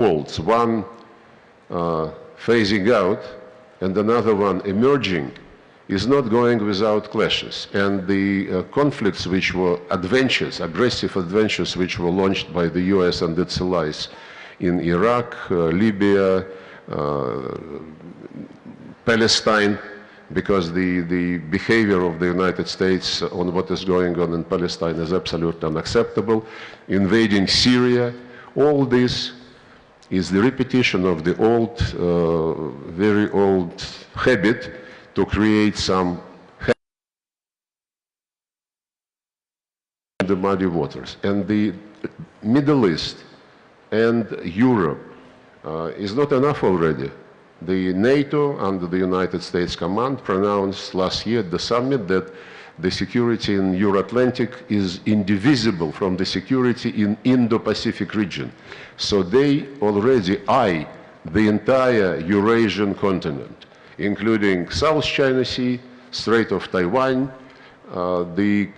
worlds, one phasing out and another one emerging, is not going without clashes. And the conflicts which were adventures, aggressive adventures which were launched by the US and its allies in Iraq, Libya, Palestine, because the behavior of the United States on what is going on in Palestine is absolutely unacceptable, invading Syria, all this is the repetition of the old, very old habit to create some in the muddy waters. And the Middle East and Europe is not enough already. The NATO under the United States command pronounced last year at the summit that the security in Euro-Atlantic is indivisible from the security in Indo-Pacific region. So they already eye the entire Eurasian continent, including South China Sea, Strait of Taiwan, the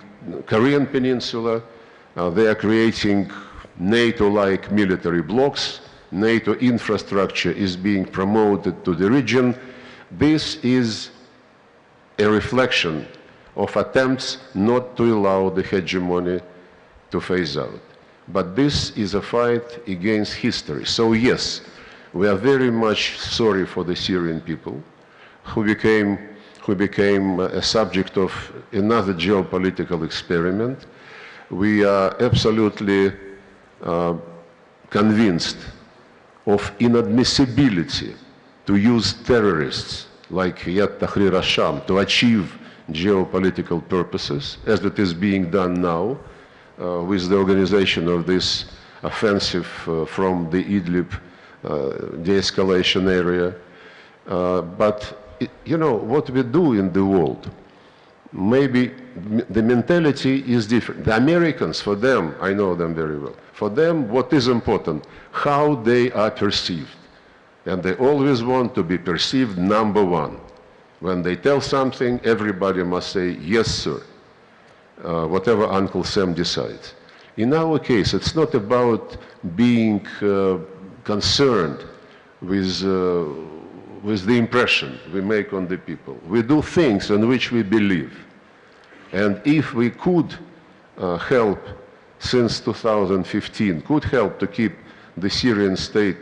Korean Peninsula. They are creating NATO-like military blocks. NATO infrastructure is being promoted to the region. This is a reflection of attempts not to allow the hegemony to phase out. But this is a fight against history. So yes, we are very much sorry for the Syrian people who became a subject of another geopolitical experiment. We are absolutely convinced of inadmissibility to use terrorists like Hayat Tahrir al-Sham to achieve geopolitical purposes, as it is being done now with the organization of this offensive from the Idlib de-escalation area. But you know, what we do in the world, maybe the mentality is different. The Americans, for them, I know them very well, for them what is important, how they are perceived. And they always want to be perceived number one. When they tell something, everybody must say, yes, sir, whatever Uncle Sam decides. In our case, it's not about being concerned with the impression we make on the people. We do things in which we believe. And if we could help, since 2015, could help to keep the Syrian state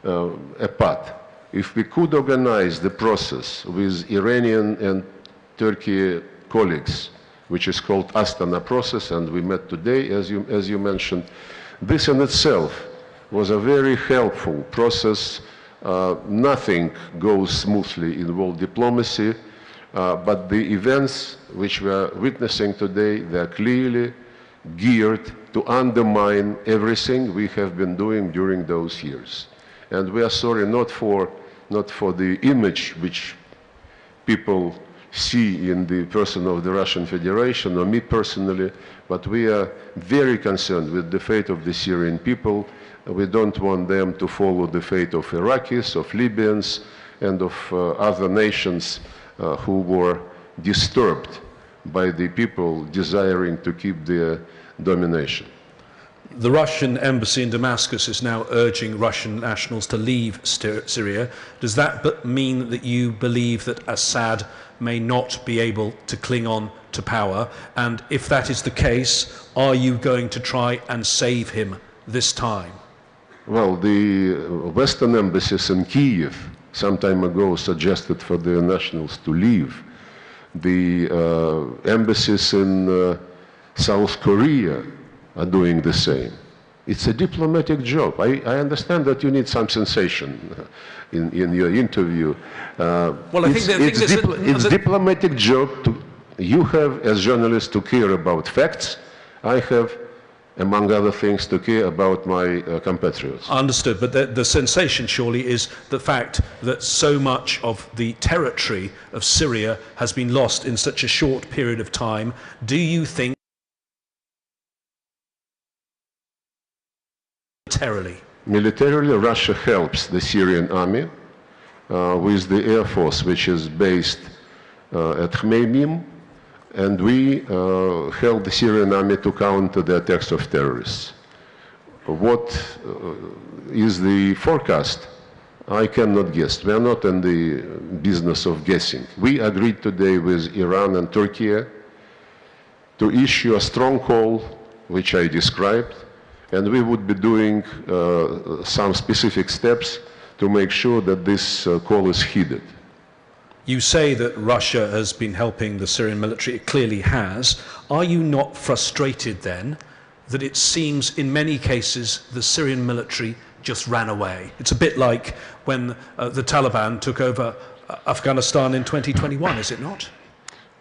apart, if we could organize the process with Iranian and Turkey colleagues, which is called Astana process, and we met today, as you mentioned, this in itself was a very helpful process. Nothing goes smoothly in world diplomacy, but the events which we are witnessing today, they are clearly geared to undermine everything we have been doing during those years. And we are sorry not for the image which people see in the person of the Russian Federation or me personally, but we are very concerned with the fate of the Syrian people. We don't want them to follow the fate of Iraqis, of Libyans, and of other nations who were disturbed by the people desiring to keep their domination. The Russian embassy in Damascus is now urging Russian nationals to leave Syria. Does that mean that you believe that Assad may not be able to cling on to power? And if that is the case, are you going to try and save him this time? Well, the Western embassies in Kyiv some time ago suggested for their nationals to leave. The embassies in South Korea are doing the same. It's a diplomatic job. I understand that you need some sensation in your interview. Well, I think it's diplomatic job. You have, as journalists, to care about facts. I have, among other things, to care about my compatriots. Understood, but the sensation surely is the fact that so much of the territory of Syria has been lost in such a short period of time. Do you think militarily, Russia helps the Syrian army with the Air Force, which is based at Khmeimim, and we help the Syrian army to counter the attacks of terrorists. What is the forecast? I cannot guess. We are not in the business of guessing. We agreed today with Iran and Turkey to issue a strong call, which I described, and we would be doing some specific steps to make sure that this call is heeded. You say that Russia has been helping the Syrian military. It clearly has. Are you not frustrated then that it seems in many cases the Syrian military just ran away? It's a bit like when the Taliban took over Afghanistan in 2021, is it not?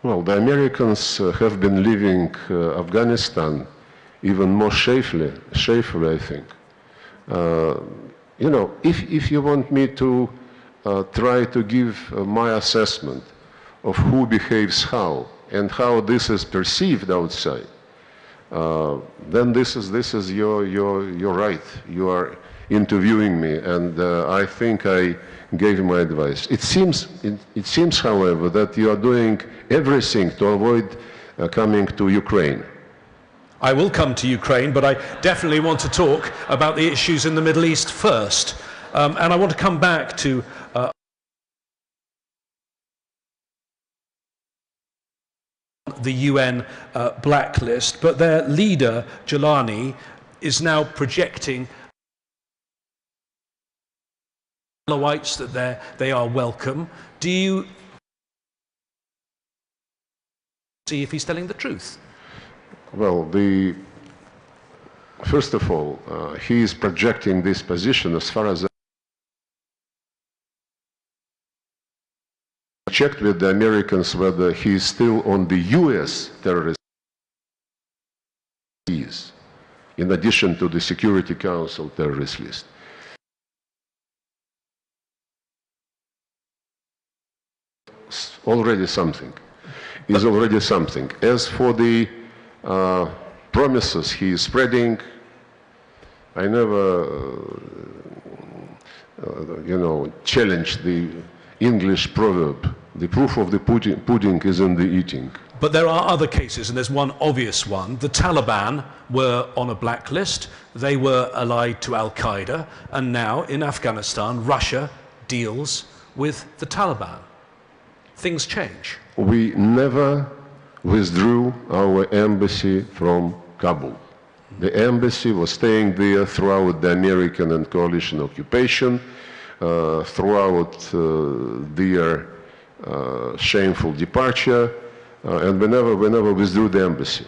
Well, the Americans have been leaving Afghanistan even more safely, I think. You know, if you want me to try to give my assessment of who behaves how and how this is perceived outside, then this is your right. You are interviewing me, and I think I gave my advice. It seems, however, that you are doing everything to avoid coming to Ukraine. I will come to Ukraine, but I definitely want to talk about the issues in the Middle East first. And I want to come back to the UN blacklist, but their leader, Jelani, is now projecting Alawites that they are welcome. Do you see if he's telling the truth? Well, first of all, he is projecting this position as far as I checked with the Americans whether he is still on the US terrorist list, in addition to the Security Council terrorist list. Already something. Is already something. As for the promises he is spreading, I never, challenged the English proverb, the proof of the pudding is in the eating. But there are other cases, and there's one obvious one. The Taliban were on a blacklist, they were allied to Al-Qaeda, and now in Afghanistan, Russia deals with the Taliban. Things change. We never withdrew our embassy from Kabul. The embassy was staying there throughout the American and coalition occupation, throughout their shameful departure, and we never withdrew the embassy.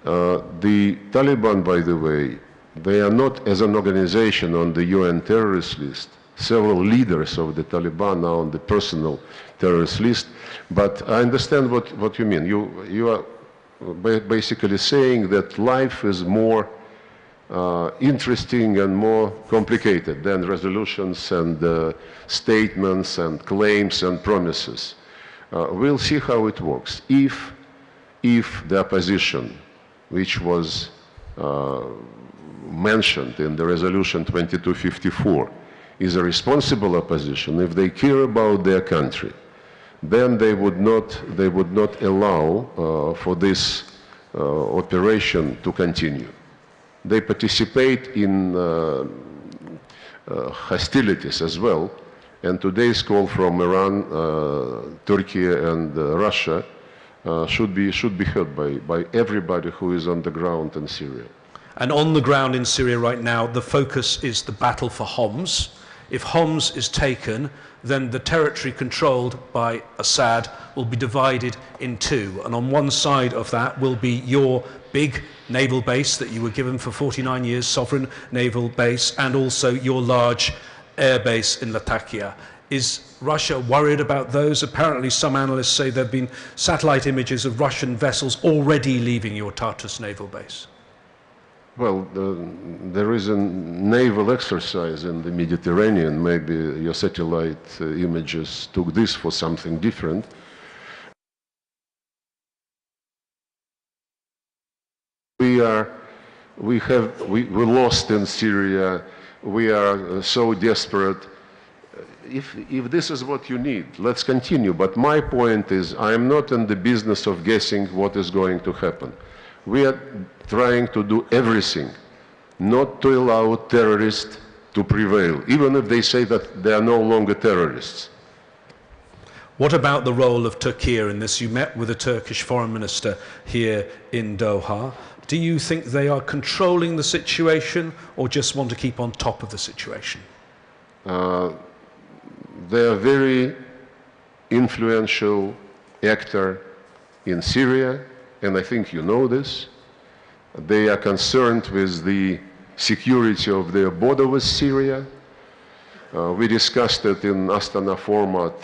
The Taliban, by the way, they are not as an organization on the UN terrorist list. Several leaders of the Taliban are on the personal terrorist list, but I understand what you mean. You are basically saying that life is more interesting and more complicated than resolutions and statements and claims and promises. We'll see how it works. If the opposition, which was mentioned in the resolution 2254, is a responsible opposition, if they care about their country, then they would not allow for this operation to continue. They participate in hostilities as well, and today's call from Iran, Turkey, and Russia should be heard by everybody who is on the ground in Syria. And on the ground in Syria right now, the focus is the battle for Homs. If Homs is taken, then the territory controlled by Assad will be divided in two. And on one side of that will be your big naval base that you were given for 49 years, sovereign naval base, and also your large air base in Latakia. Is Russia worried about those? Apparently some analysts say there have been satellite images of Russian vessels already leaving your Tartus naval base. Well, there is a naval exercise in the Mediterranean. Maybe your satellite images took this for something different. We lost in Syria. We are so desperate. If this is what you need, let's continue. But my point is, I am not in the business of guessing what is going to happen. We are trying to do everything not to allow terrorists to prevail, even if they say that they are no longer terrorists. What about the role of Turkey in this? You met with the Turkish foreign minister here in Doha. Do you think they are controlling the situation or just want to keep on top of the situation? They are very influential actor in Syria, and I think you know this. They are concerned with the security of their border with Syria. We discussed it in Astana format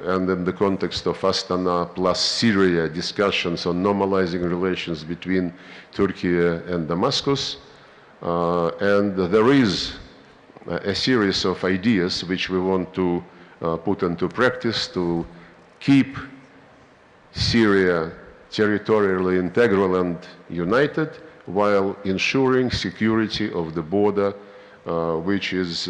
and in the context of Astana plus Syria discussions on normalizing relations between Turkey and Damascus. And there is a series of ideas which we want to put into practice to keep Syria territorially integral and united while ensuring security of the border, which is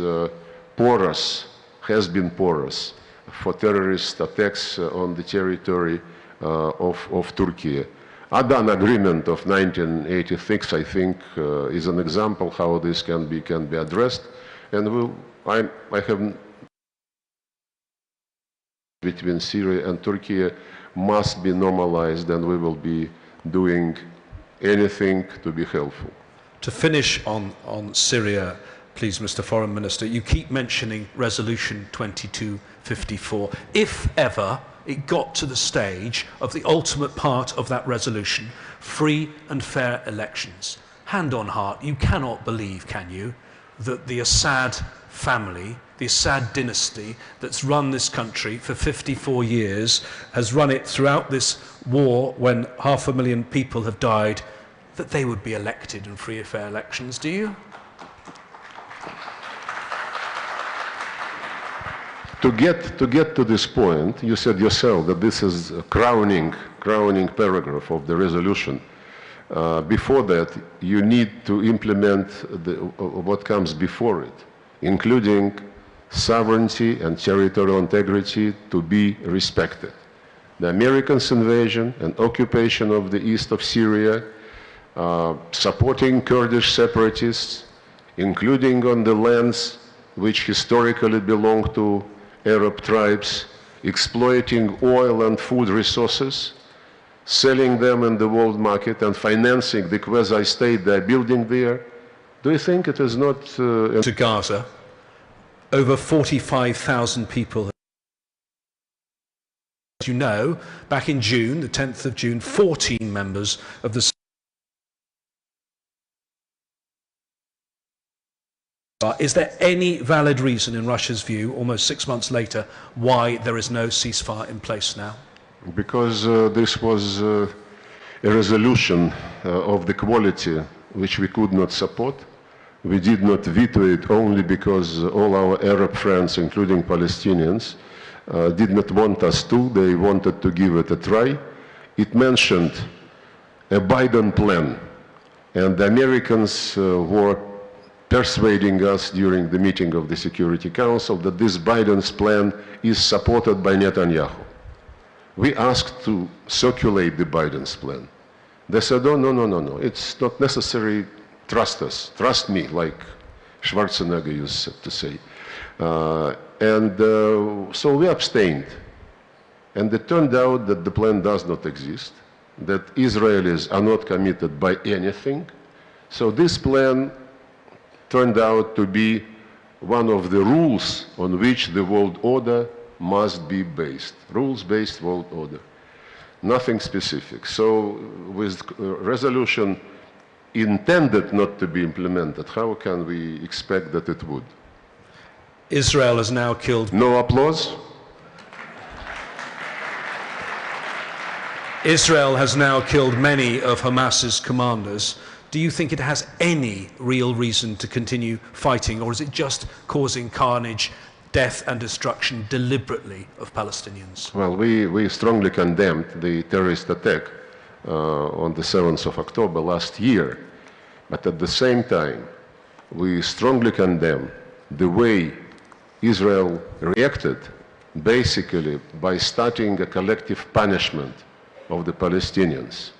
porous, has been porous for terrorist attacks on the territory of Turkey. Adan Agreement of 1986, I think, is an example how this can be addressed, and I have between Syria and Turkey must be normalized, and we will be doing anything to be helpful. To finish on Syria, please, Mr. Foreign Minister, you keep mentioning Resolution 2254. If ever it got to the stage of the ultimate part of that resolution, free and fair elections, hand on heart, you cannot believe, can you, that the Assad family, the Assad dynasty that's run this country for 54 years, has run it throughout this war when 500,000 people have died, that they would be elected in free and fair elections, do you? To get to this point, you said yourself that this is a crowning paragraph of the resolution. Before that, you need to implement what comes before it, including sovereignty and territorial integrity to be respected. The Americans' invasion and occupation of the east of Syria, supporting Kurdish separatists, including on the lands which historically belonged to Arab tribes, exploiting oil and food resources, selling them in the world market and financing the quasi-state they're building there. Do you think it is not... To Gaza, over 45,000 people. As you know, back in June, the 10th of June, 14 members of the... Is there any valid reason, in Russia's view, almost 6 months later, why there is no ceasefire in place now? Because this was a resolution of the quality which we could not support. We did not veto it only because all our Arab friends, including Palestinians, did not want us to. They wanted to give it a try. It mentioned a Biden plan, and the Americans were persuading us during the meeting of the Security Council that this Biden's plan is supported by Netanyahu. We asked to circulate the Biden's plan. They said, oh, no, it's not necessary, trust us, trust me, like Schwarzenegger used to say. So we abstained. And it turned out that the plan does not exist, that Israelis are not committed by anything. So this plan turned out to be one of the rules on which the world order must be based, rules-based world order, nothing specific. So with resolution intended not to be implemented, how can we expect that it would? Israel has now killed... No applause? Israel has now killed many of Hamas's commanders. Do you think it has any real reason to continue fighting, or is it just causing carnage, death and destruction deliberately of Palestinians? Well, we strongly condemned the terrorist attack on the 7th of October last year. But at the same time, we strongly condemn the way Israel reacted, basically by starting a collective punishment of the Palestinians.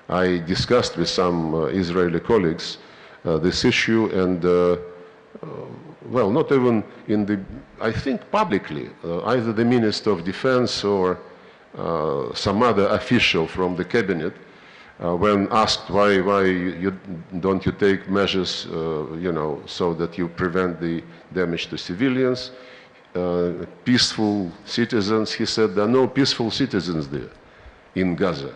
I discussed with some Israeli colleagues this issue, and well, not even in the, I think publicly, either the Minister of Defense or some other official from the cabinet, when asked why don't you take measures, you know, so that you prevent the damage to civilians, peaceful citizens, he said there are no peaceful citizens there in Gaza.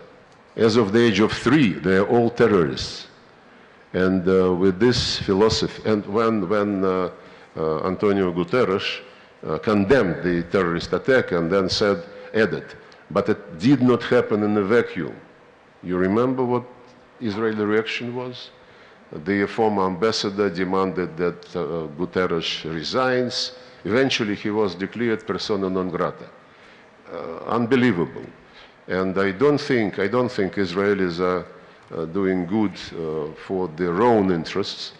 As of the age of 3, they are all terrorists. And with this philosophy, and when Antonio Guterres condemned the terrorist attack and then said, added, but it did not happen in a vacuum. You remember what Israeli reaction was? The former ambassador demanded that Guterres resigns. Eventually he was declared persona non grata. Unbelievable. And I don't think Israelis are doing good for their own interests,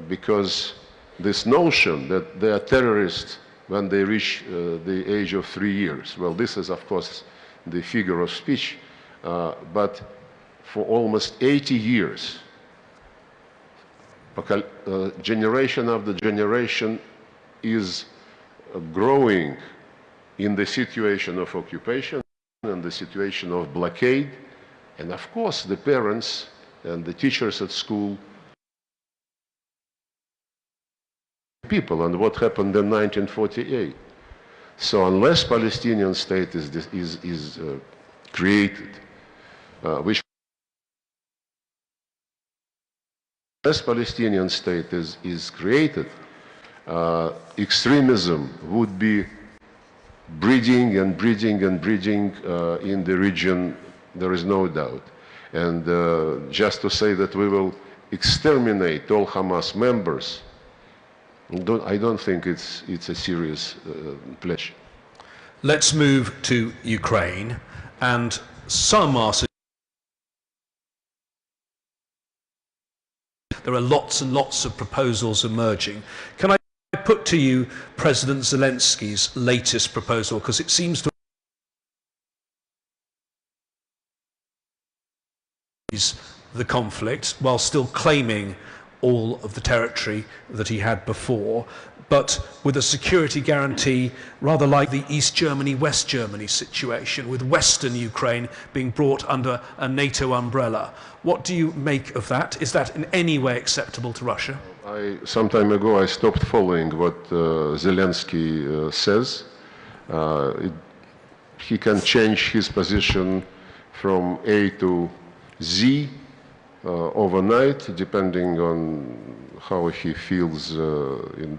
because this notion that they are terrorists when they reach the age of 3 years, well, this is of course the figure of speech, but for almost 80 years, generation after generation is growing in the situation of occupation and the situation of blockade. And of course, the parents and the teachers at school, people, and what happened in 1948. So unless Palestinian state is created, unless Palestinian state is created, extremism would be breeding and breeding and breeding in the region. There is no doubt. And just to say that we will exterminate all Hamas members, I don't think it's a serious pledge. Let's move to Ukraine, and some are suggesting there are lots and lots of proposals emerging. Can I put to you President Zelensky's latest proposal, because it seems to the conflict while still claiming all of the territory that he had before, but with a security guarantee rather like the East Germany, West Germany situation, with Western Ukraine being brought under a NATO umbrella. What do you make of that? Is that in any way acceptable to Russia? Some time ago I stopped following what Zelensky says. He can change his position from A to Z overnight, depending on how he feels at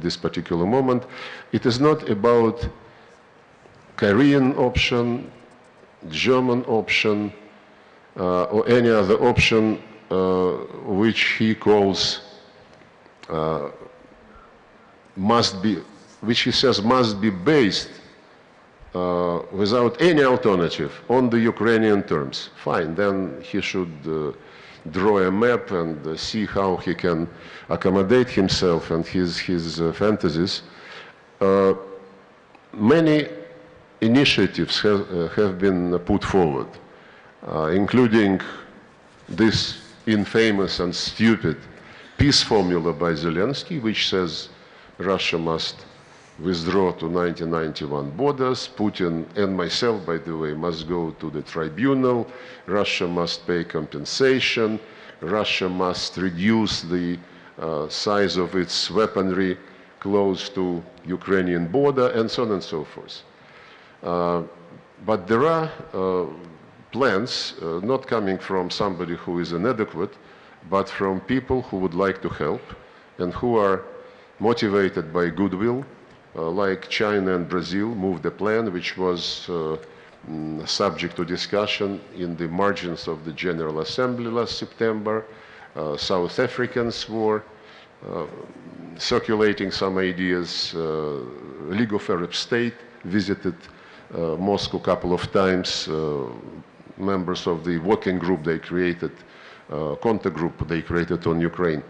this particular moment. It is not about Korean option, German option, or any other option which he calls which he says must be based without any alternative on the Ukrainian terms. Fine, then he should draw a map and see how he can accommodate himself and his fantasies. Many initiatives have been put forward, including this infamous and stupid peace formula by Zelensky, which says Russia must withdraw to 1991 borders. Putin and myself, by the way, must go to the tribunal. Russia must pay compensation. Russia must reduce the size of its weaponry close to Ukrainian border, and so on and so forth. But there are plans not coming from somebody who is inadequate, but from people who would like to help and who are motivated by goodwill, like China and Brazil moved a plan which was subject to discussion in the margins of the General Assembly last September. South Africans were circulating some ideas. League of Arab States visited Moscow a couple of times. Members of the working group they created, contact group they created on Ukraine.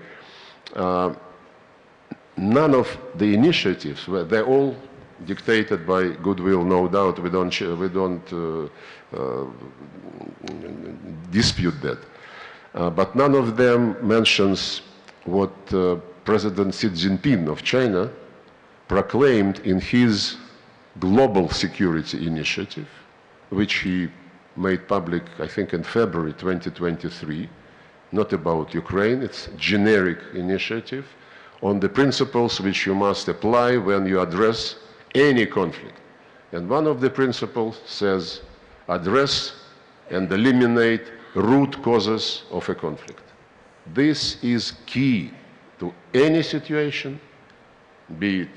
None of the initiatives, they're all dictated by goodwill, no doubt. We don't dispute that. But none of them mentions what President Xi Jinping of China proclaimed in his global security initiative, which he made public, I think, in February 2023, not about Ukraine, it's a generic initiative on the principles which you must apply when you address any conflict. And one of the principles says, address and eliminate root causes of a conflict. This is key to any situation, be it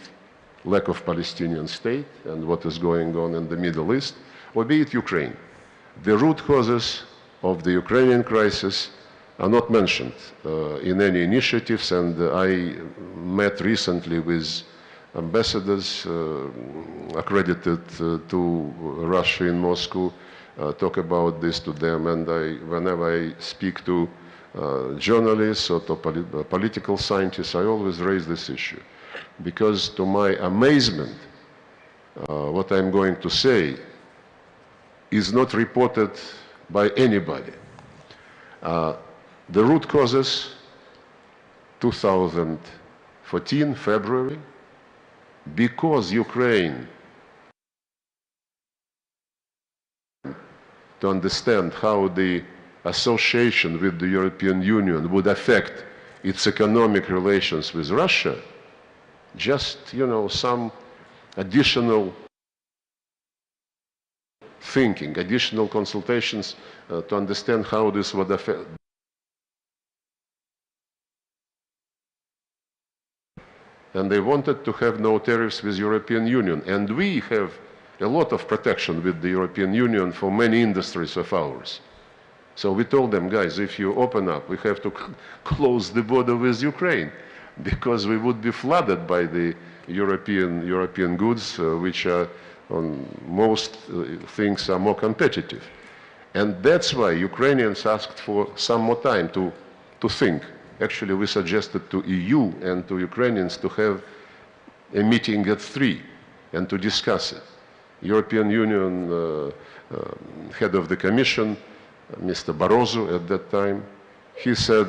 lack of Palestinian state and what is going on in the Middle East, or be it Ukraine. The root causes of the Ukrainian crisis are not mentioned in any initiatives, and I met recently with ambassadors accredited to Russia in Moscow, talk about this to them, and whenever I speak to journalists or to political scientists, I always raise this issue. Because to my amazement, what I'm going to say is not reported by anybody. The root causes, 2014, February, because Ukraine, to understand how the association with the European Union would affect its economic relations with Russia, just, some additional thinking, additional consultations to understand how this would affect. And they wanted to have no tariffs with European Union. And we have a lot of protection with the European Union for many industries of ours. So we told them, guys, if you open up, we have to close the border with Ukraine, because we would be flooded by the European goods, which are on most things are more competitive. And that's why Ukrainians asked for some more time to think. Actually, we suggested to EU and to Ukrainians to have a meeting at 3 and to discuss it. European Union head of the Commission, Mr. Barroso at that time, he said,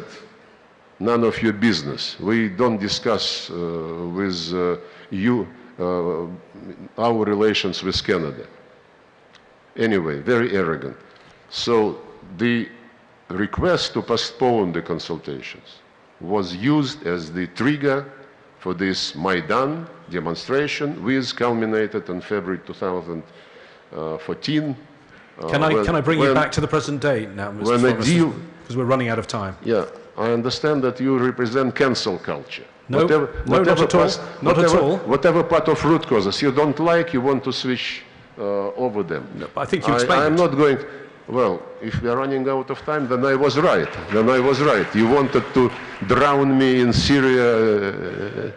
none of your business. We don't discuss with you our relations with Canada. Anyway, very arrogant. So the request to postpone the consultations was used as the trigger for this Maidan demonstration, which culminated in February 2014. Can I bring you back to the present day now, Mr. Flores, because we're running out of time? Yeah, I understand that you represent cancel culture. No, not at all. Not at all. Whatever part of root causes you don't like, you want to switch over them. No, I think you explained I'm not going. Well, if we are running out of time, then I was right. You wanted to drown me in Syria.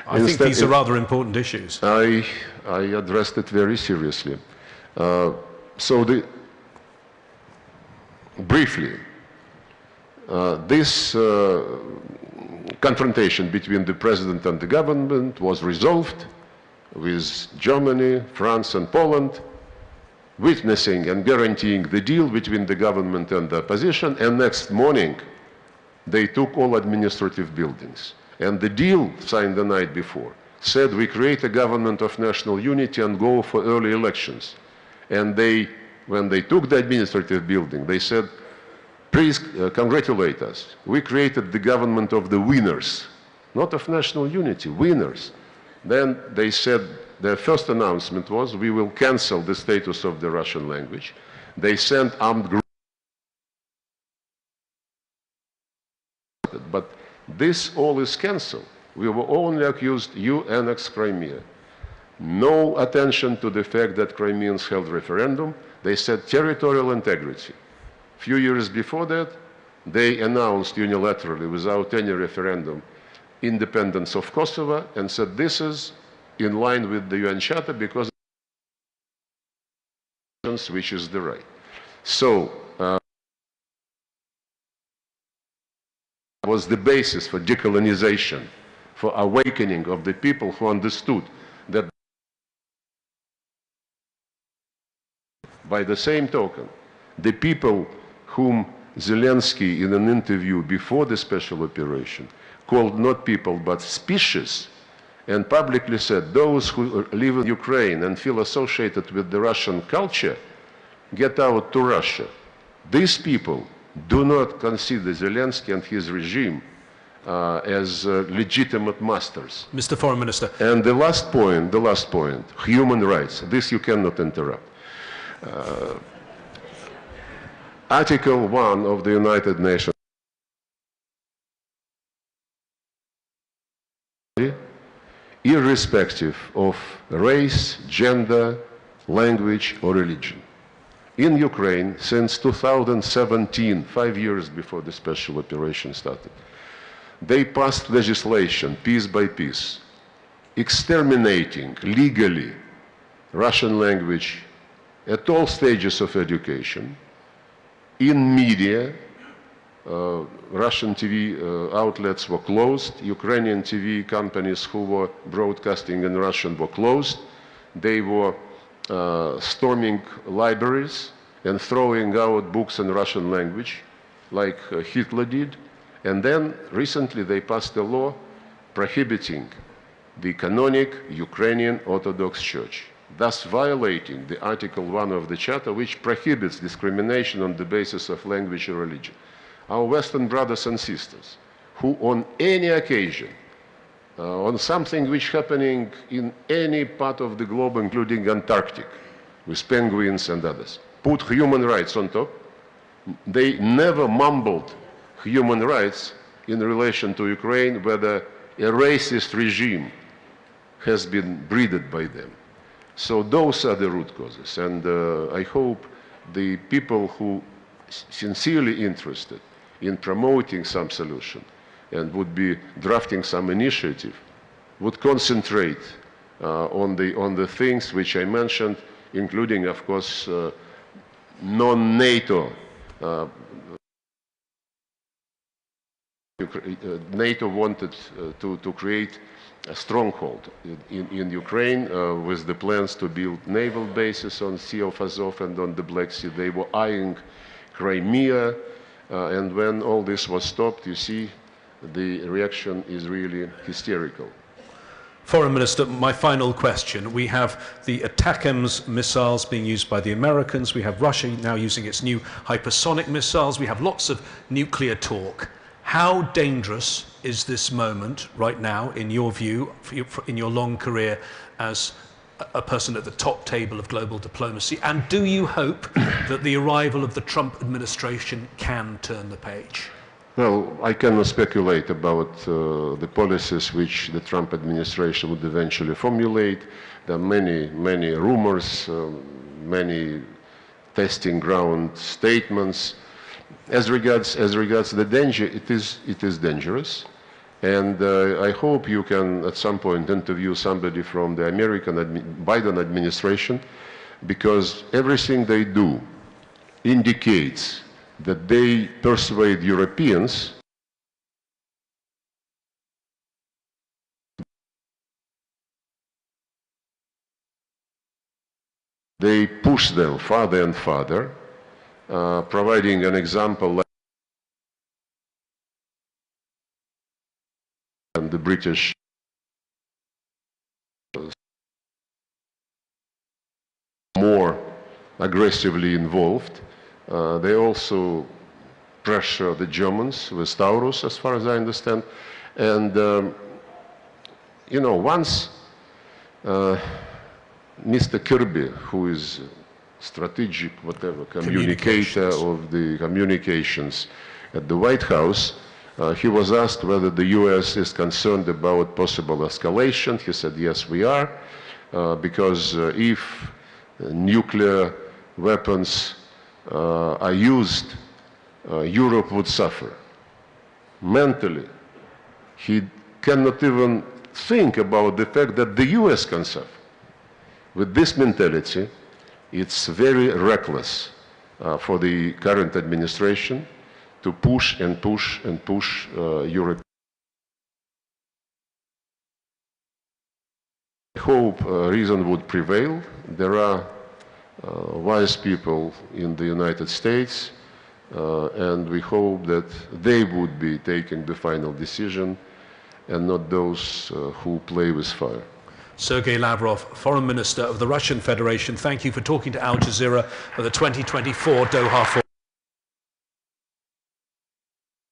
I think these are rather important issues. I addressed it very seriously. Briefly, this confrontation between the president and the government was resolved with Germany, France, and Poland witnessing and guaranteeing the deal between the government and the opposition, and next morning they took all administrative buildings. And the deal signed the night before said we create a government of national unity and go for early elections. And when they took the administrative building, they said, please congratulate us. We created the government of the winners, not of national unity, winners. Then they said, their first announcement was, we will cancel the status of the Russian language. They sent armed groups. But this all is cancelled. We were only accused, you annexed Crimea. No attention to the fact that Crimeans held referendum. They said territorial integrity. A few years before that, they announced unilaterally, without any referendum, independence of Kosovo, and said this is in line with the UN Charter because which is the right. So was the basis for decolonization, for awakening of the people who understood that. By the same token, the people whom Zelensky, in an interview before the special operation, called not people but species, and publicly said those who live in Ukraine and feel associated with the Russian culture, get out to Russia. These people do not consider Zelensky and his regime as legitimate masters. Mr. Foreign Minister. And the last point, human rights. This you cannot interrupt. Article 1 of the United Nations irrespective of race, gender, language or religion. In Ukraine, since 2017, 5 years before the special operation started, they passed legislation, piece by piece, exterminating legally Russian language at all stages of education. In media, Russian TV outlets were closed. Ukrainian TV companies who were broadcasting in Russian were closed. They were storming libraries and throwing out books in Russian language, like Hitler did. And then recently they passed a law prohibiting the canonic Ukrainian Orthodox Church, thus violating the Article 1 of the Charter, which prohibits discrimination on the basis of language or religion. Our Western brothers and sisters, who on any occasion, on something which is happening in any part of the globe, including Antarctic, with penguins and others, put human rights on top, they never mumbled human rights in relation to Ukraine, whether a racist regime has been breeded by them. So those are the root causes, and I hope the people who sincerely interested in promoting some solution and would be drafting some initiative would concentrate on the things which I mentioned, including, of course, non-NATO. NATO wanted to create a stronghold in Ukraine with the plans to build naval bases on Sea of Azov and on the Black Sea. They were eyeing Crimea, and when all this was stopped, you see, the reaction is really hysterical. Foreign Minister, my final question. We have the ATACMS missiles being used by the Americans. We have Russia now using its new hypersonic missiles. We have lots of nuclear talk. How dangerous is this moment right now, in your view, in your long career as a person at the top table of global diplomacy? And do you hope that the arrival of the Trump administration can turn the page? Well, I cannot speculate about the policies which the Trump administration would eventually formulate. There are many rumors, many testing ground statements. As regards the danger, it is dangerous, and I hope you can at some point interview somebody from the Biden administration, because everything they do indicates that they persuade Europeans they push them farther and farther, providing an example like and the British more aggressively involved. They also pressure the Germans with Taurus, as far as I understand. And, you know, once Mr. Kirby, who is strategic, whatever, communicator of the communications at the White House, he was asked whether the US is concerned about possible escalation. He said, yes, we are, because if nuclear weapons are used, Europe would suffer. Mentally, he cannot even think about the fact that the US can suffer. With this mentality, it's very reckless for the current administration to push and push and push Europe. I hope reason would prevail. There are wise people in the United States, and we hope that they would be taking the final decision and not those who play with fire. Sergei Lavrov, Foreign Minister of the Russian Federation, thank you for talking to Al Jazeera at the 2024 Doha Forum.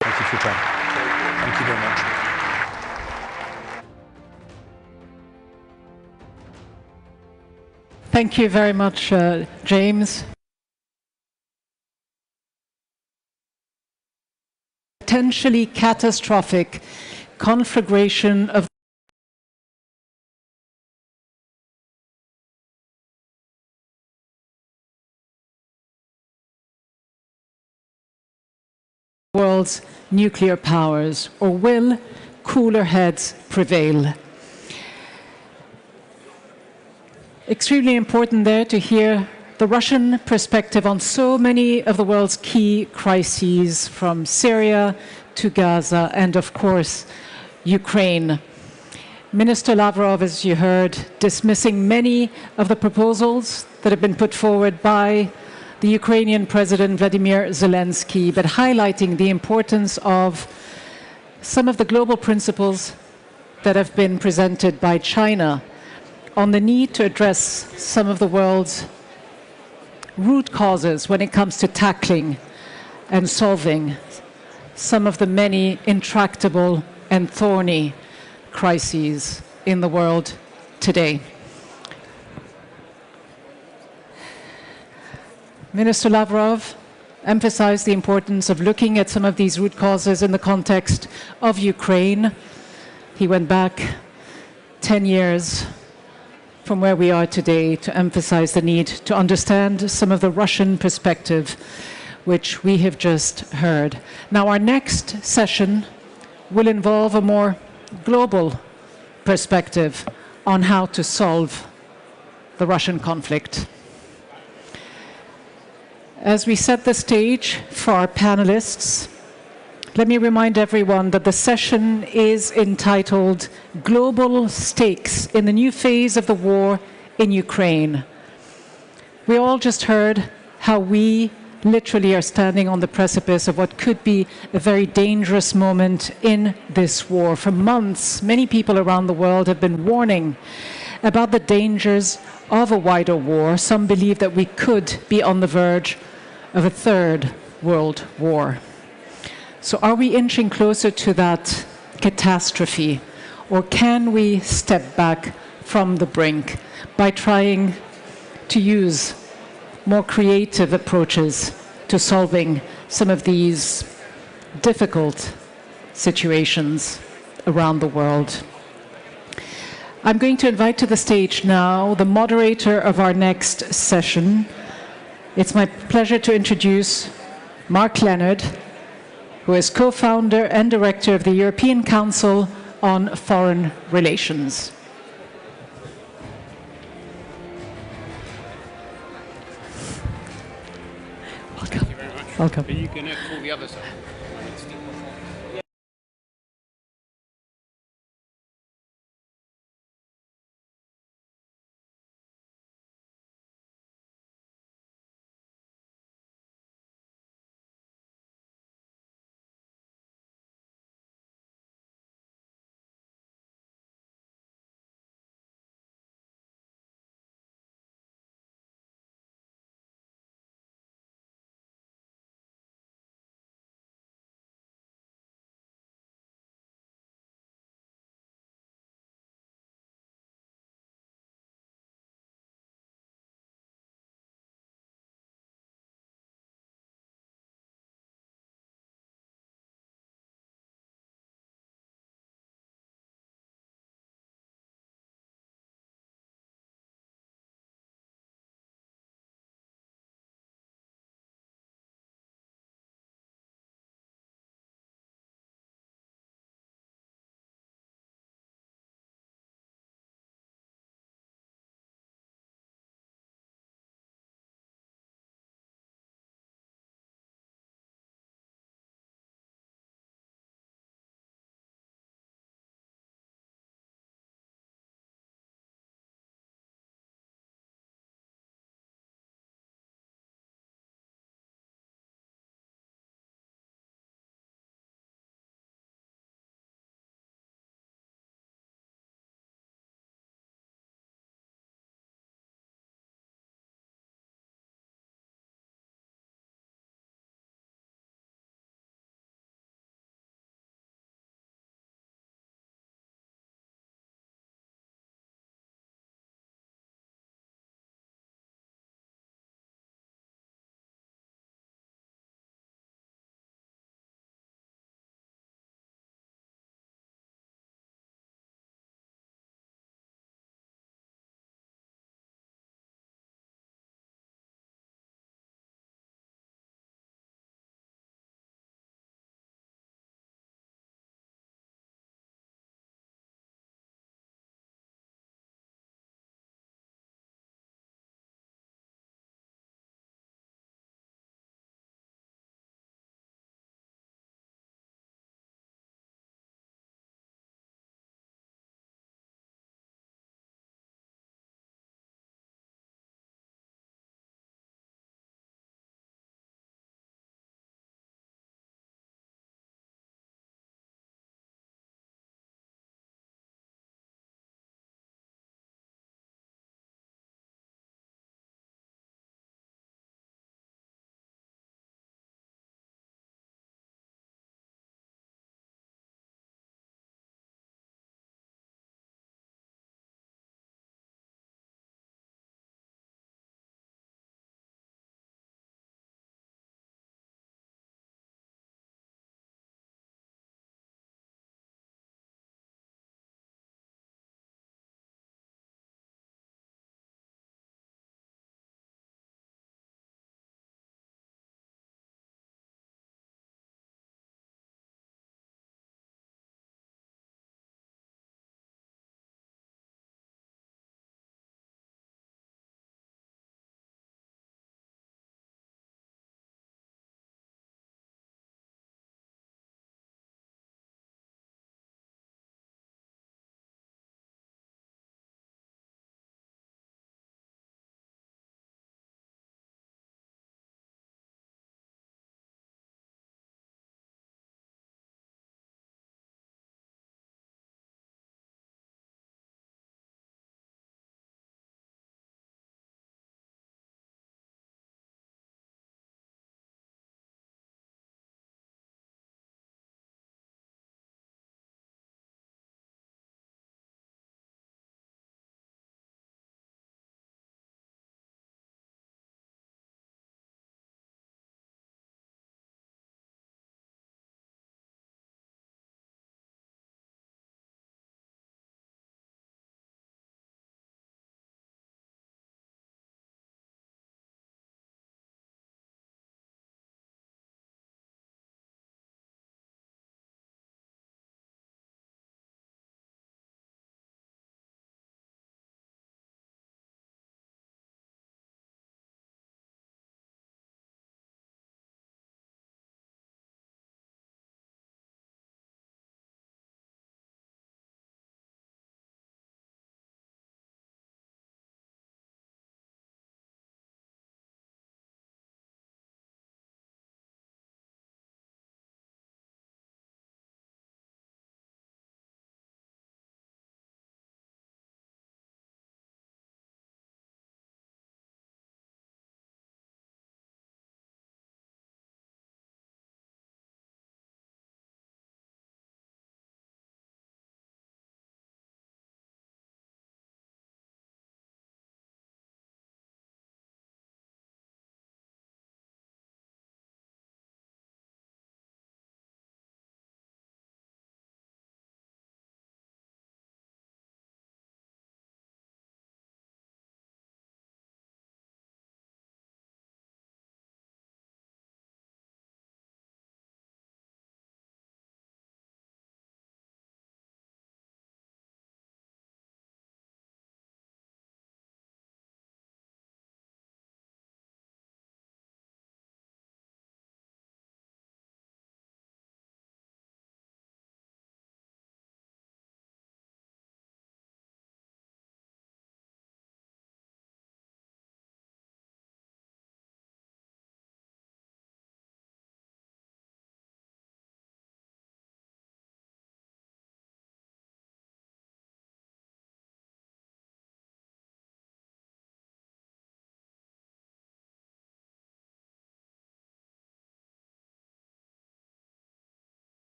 Thank you for your time. Thank you very much. Thank you very much, James. Potentially catastrophic conflagration of the world's nuclear powers, or will cooler heads prevail? Extremely important there to hear the Russian perspective on so many of the world's key crises, from Syria to Gaza and, of course, Ukraine. Minister Lavrov, as you heard, dismissing many of the proposals that have been put forward by the Ukrainian President Vladimir Zelensky, but highlighting the importance of some of the global principles that have been presented by China on the need to address some of the world's root causes when it comes to tackling and solving some of the many intractable and thorny crises in the world today. Minister Lavrov emphasized the importance of looking at some of these root causes in the context of Ukraine. He went back 10 years from where we are today to emphasize the need to understand some of the Russian perspective, which we have just heard. Now, our next session will involve a more global perspective on how to solve the Russian conflict. As we set the stage for our panelists, let me remind everyone that the session is entitled Global Stakes in the New Phase of the War in Ukraine. We all just heard how we literally are standing on the precipice of what could be a very dangerous moment in this war. For months, many people around the world have been warning about the dangers of a wider war. Some believe that we could be on the verge of a third world war. So are we inching closer to that catastrophe, or can we step back from the brink by trying to use more creative approaches to solving some of these difficult situations around the world? I'm going to invite to the stage now the moderator of our next session. It's my pleasure to introduce Mark Leonard, who is co-founder and director of the European Council on Foreign Relations. Welcome. Thank you very much. Welcome. Are you going to call the other side?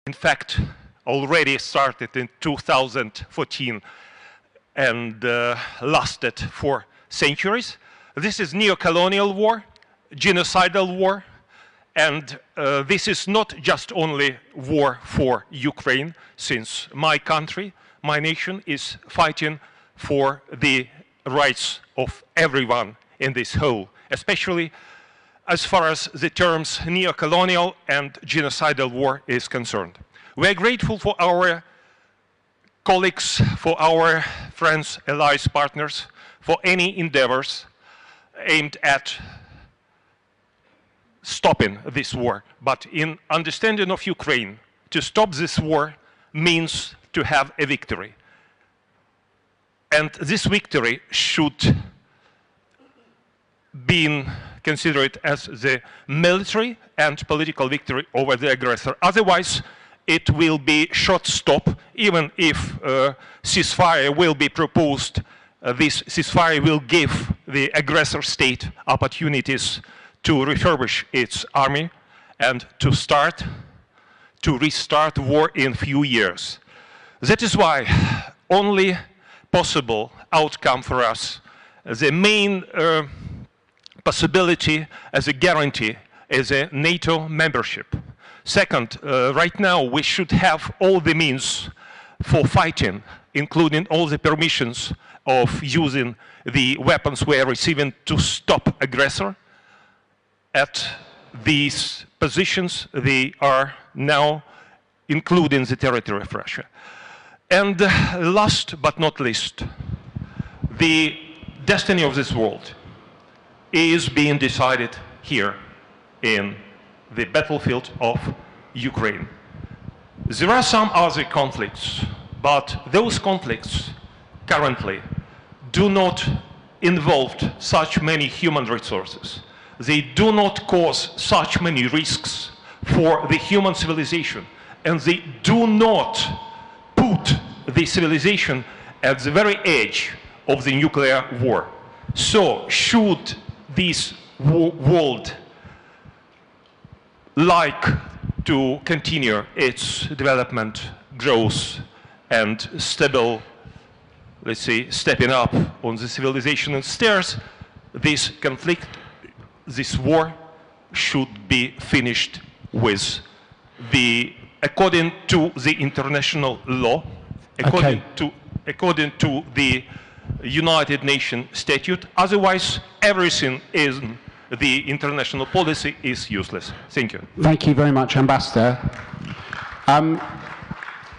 in fact, already started in 2014 and lasted for centuries. This is neo-colonial war, genocidal war, and this is not just only war for Ukraine, since my country, my nation, is fighting for the rights of everyone in this whole, especially as far as the terms neo-colonial and genocidal war is concerned. We are grateful for our colleagues, for our friends, allies, partners, for any endeavors aimed at stopping this war. But in understanding of Ukraine, to stop this war means to have a victory. And this victory should be considered as the military and political victory over the aggressor. Otherwise, it will be short stop. Even if ceasefire will be proposed, this ceasefire will give the aggressor state opportunities to refurbish its army and to restart war in few years. That is why only possible outcome for us, the main possibility as a guarantee is a NATO membership. Second, right now we should have all the means for fighting, including all the permissions of using the weapons we are receiving to stop aggressor. At these positions, they are now including the territory of Russia. And last but not least, the destiny of this world is being decided here in the battlefield of Ukraine. There are some other conflicts, but those conflicts currently do not involve such many human resources. They do not cause such many risks for the human civilization, and they do not put the civilization at the very edge of the nuclear war. So, should this world like to continue its development, growth, and stable, let's say, stepping up on the civilization stairs, this conflict, this war should be finished with according to the international law, according to the United Nations statute. Otherwise, everything in the international policy is useless. Thank you. Thank you very much, Ambassador.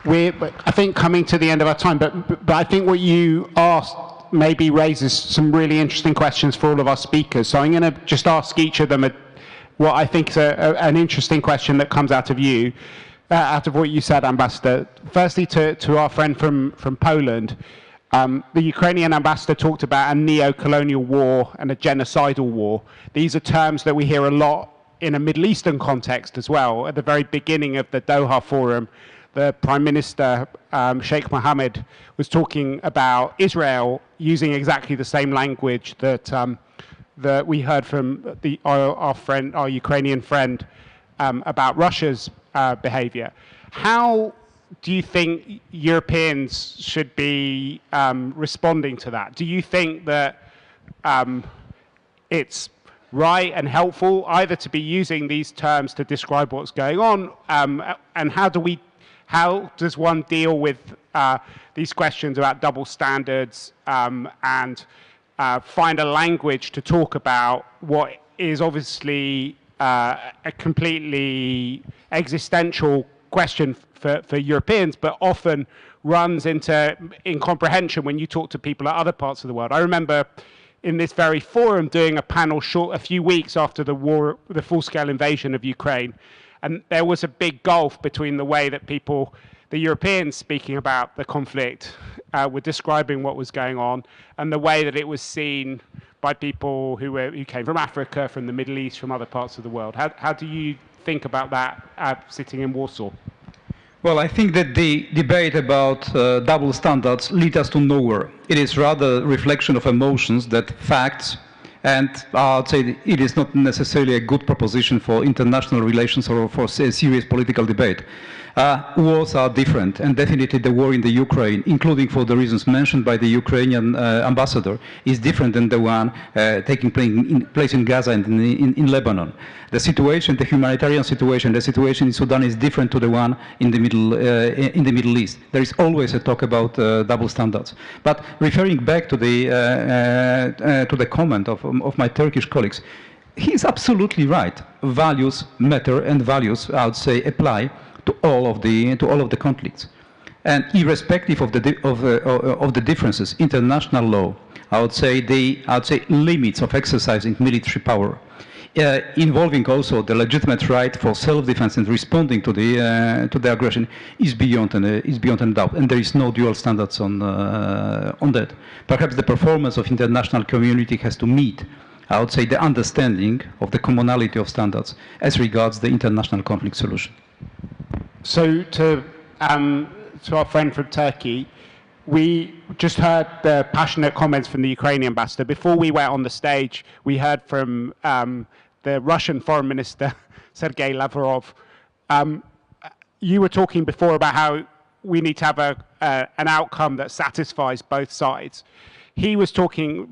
We're, I think, coming to the end of our time, but I think what you asked maybe raises some really interesting questions for all of our speakers. So I'm going to just ask each of them what I think is an interesting question that comes out of you, out of what you said, Ambassador. Firstly, to our friend from Poland, the Ukrainian ambassador talked about a neo-colonial war and a genocidal war. These are terms that we hear a lot in a Middle Eastern context as well. At the very beginning of the Doha Forum, the Prime Minister, Sheikh Mohammed, was talking about Israel using exactly the same language that we heard from our Ukrainian friend about Russia's behavior. How do you think Europeans should be responding to that? Do you think that it's right and helpful either to be using these terms to describe what's going on, and how does one deal with these questions about double standards and find a language to talk about what is obviously a completely existential question for Europeans, but often runs into incomprehension when you talk to people at other parts of the world? I remember in this very forum doing a panel a few weeks after the full-scale invasion of Ukraine, and there was a big gulf between the way that the Europeans speaking about the conflict were describing what was going on, and the way that it was seen by people who came from Africa, from the Middle East, from other parts of the world. How do you think about that sitting in Warsaw? Well, I think that the debate about double standards leads us to nowhere. It is rather a reflection of emotions than facts, and I'd say it is not necessarily a good proposition for international relations or for a serious political debate. Wars are different, and definitely the war in the Ukraine, including for the reasons mentioned by the Ukrainian ambassador, is different than the one taking place in Gaza and in Lebanon. The situation, the humanitarian situation, the situation in Sudan is different to the one in the Middle East. There is always a talk about double standards. But referring back to the comment of my Turkish colleagues, he is absolutely right. Values matter, and values, I would say, apply to all of the conflicts, and irrespective of the differences, international law, I would say limits of exercising military power, involving also the legitimate right for self-defense and responding to the aggression, is beyond a doubt, and there is no dual standards on that. Perhaps the performance of international community has to meet, I would say, the understanding of the commonality of standards as regards the international conflict solution. So to our friend from Turkey, we just heard the passionate comments from the Ukrainian ambassador. Before we went on the stage, we heard from the Russian Foreign Minister, Sergei Lavrov. You were talking before about how we need to have an outcome that satisfies both sides. He was talking,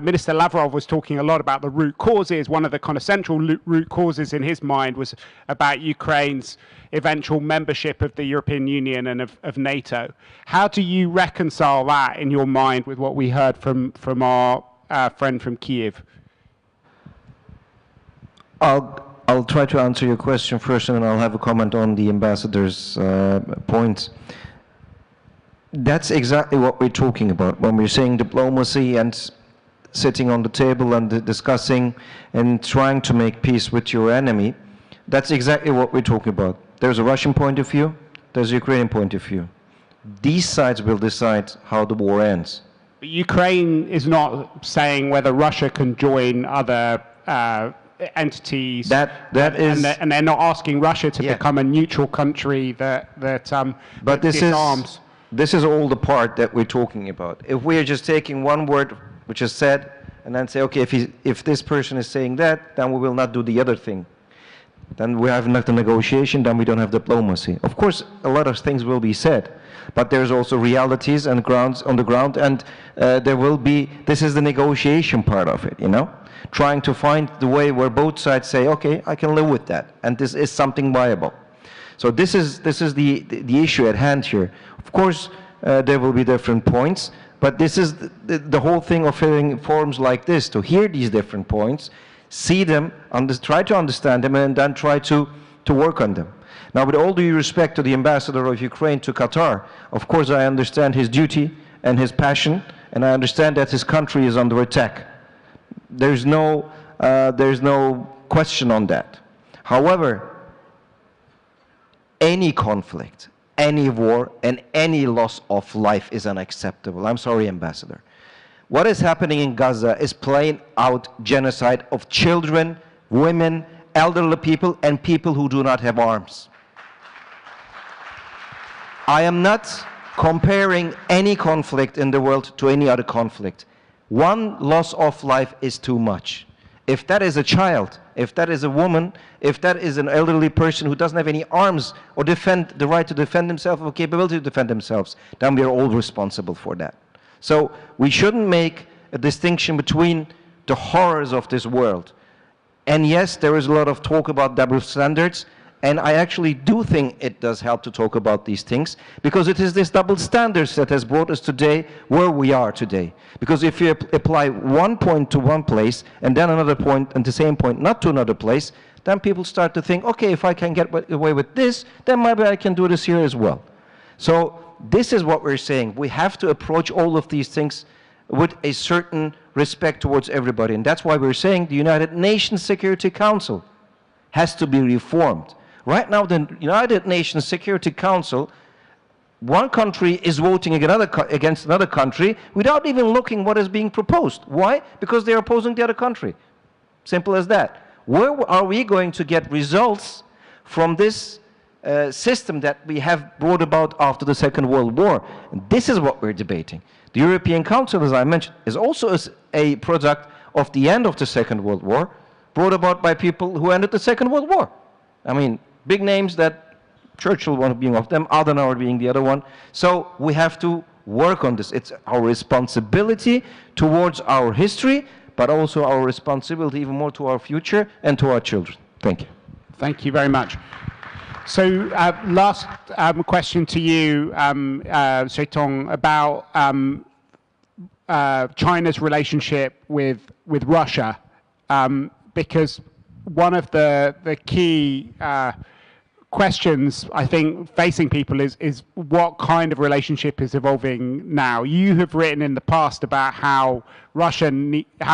Minister Lavrov was talking a lot about the root causes. One of the kind of central root causes in his mind was about Ukraine's eventual membership of the European Union and of NATO. How do you reconcile that in your mind with what we heard from our friend from Kiev? I'll try to answer your question first, and then I'll have a comment on the ambassador's points. That's exactly what we're talking about when we're saying diplomacy and sitting on the table and discussing and trying to make peace with your enemy. That's exactly what we're talking about. There's a Russian point of view, there's a Ukrainian point of view. These sides will decide how the war ends. But Ukraine is not saying whether Russia can join other entities, and they're not asking Russia to become a neutral country that disarms. This is all the part that we're talking about. If we are just taking one word which is said and then say, okay, if this person is saying that, then we will not do the other thing. Then we have not the negotiation, then we don't have diplomacy. Of course, a lot of things will be said, but there's also realities and grounds on the ground, and there will be, this is the negotiation part of it, you know? Trying to find the way where both sides say, okay, I can live with that, and this is something viable. So this is the issue at hand here. Of course, there will be different points, but this is the whole thing of having forums like this, to hear these different points, see them, try to understand them, and then try to work on them. Now, with all due respect to the ambassador of Ukraine to Qatar, of course I understand his duty and his passion, and I understand that his country is under attack. There's no question on that. However, any conflict, any war, and any loss of life is unacceptable. I'm sorry, Ambassador. What is happening in Gaza is plain out genocide of children, women, elderly people, and people who do not have arms. I am not comparing any conflict in the world to any other conflict. One loss of life is too much. If that is a child, if that is a woman, if that is an elderly person who doesn't have any arms or the right to defend himself or capability to defend themselves, then we are all responsible for that. So we shouldn't make a distinction between the horrors of this world. And yes, there is a lot of talk about double standards, and I actually do think it does help to talk about these things, because it is this double standards that has brought us today where we are today. Because if you apply one point to one place and then another point and the same point not to another place, then people start to think, okay, if I can get away with this, then maybe I can do this here as well. So this is what we're saying. We have to approach all of these things with a certain respect towards everybody. And that's why we're saying the United Nations Security Council has to be reformed. Right now, the United Nations Security Council, one country is voting against another country without even looking what is being proposed. Why? Because they're opposing the other country. Simple as that. Where are we going to get results from this system that we have brought about after the Second World War? And this is what we're debating. The European Council, as I mentioned, is also a product of the end of the Second World War, brought about by people who ended the Second World War. I mean, big names that Churchill one being of them, Adenauer being the other one. So we have to work on this. It's our responsibility towards our history, but also our responsibility even more to our future and to our children. Thank you. Thank you very much. So last question to you, Zheitong, about China's relationship with Russia, because one of the key questions I think facing people is what kind of relationship is evolving now. You have written in the past about how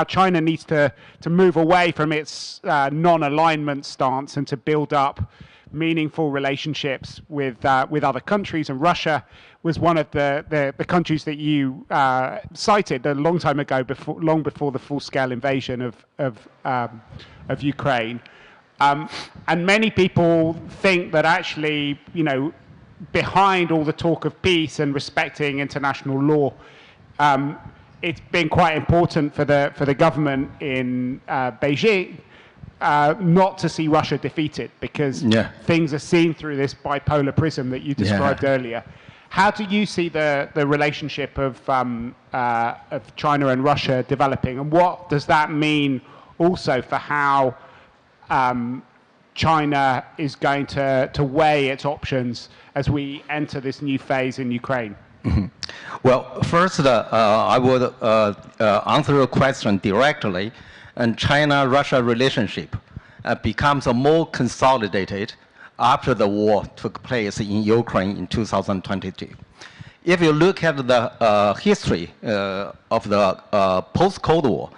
China needs to move away from its non-alignment stance and to build up meaningful relationships with other countries, and Russia was one of the countries that you cited a long time ago, long before the full-scale invasion of Ukraine. And many people think that actually, you know, behind all the talk of peace and respecting international law, it's been quite important for the government in Beijing not to see Russia defeated, because things are seen through this bipolar prism that you described earlier. How do you see the relationship of China and Russia developing, and what does that mean also for how China is going to weigh its options as we enter this new phase in Ukraine? Mm-hmm. Well, first, I would answer the question directly. And China-Russia relationship becomes more consolidated after the war took place in Ukraine in 2022. If you look at the history of the post-Cold War,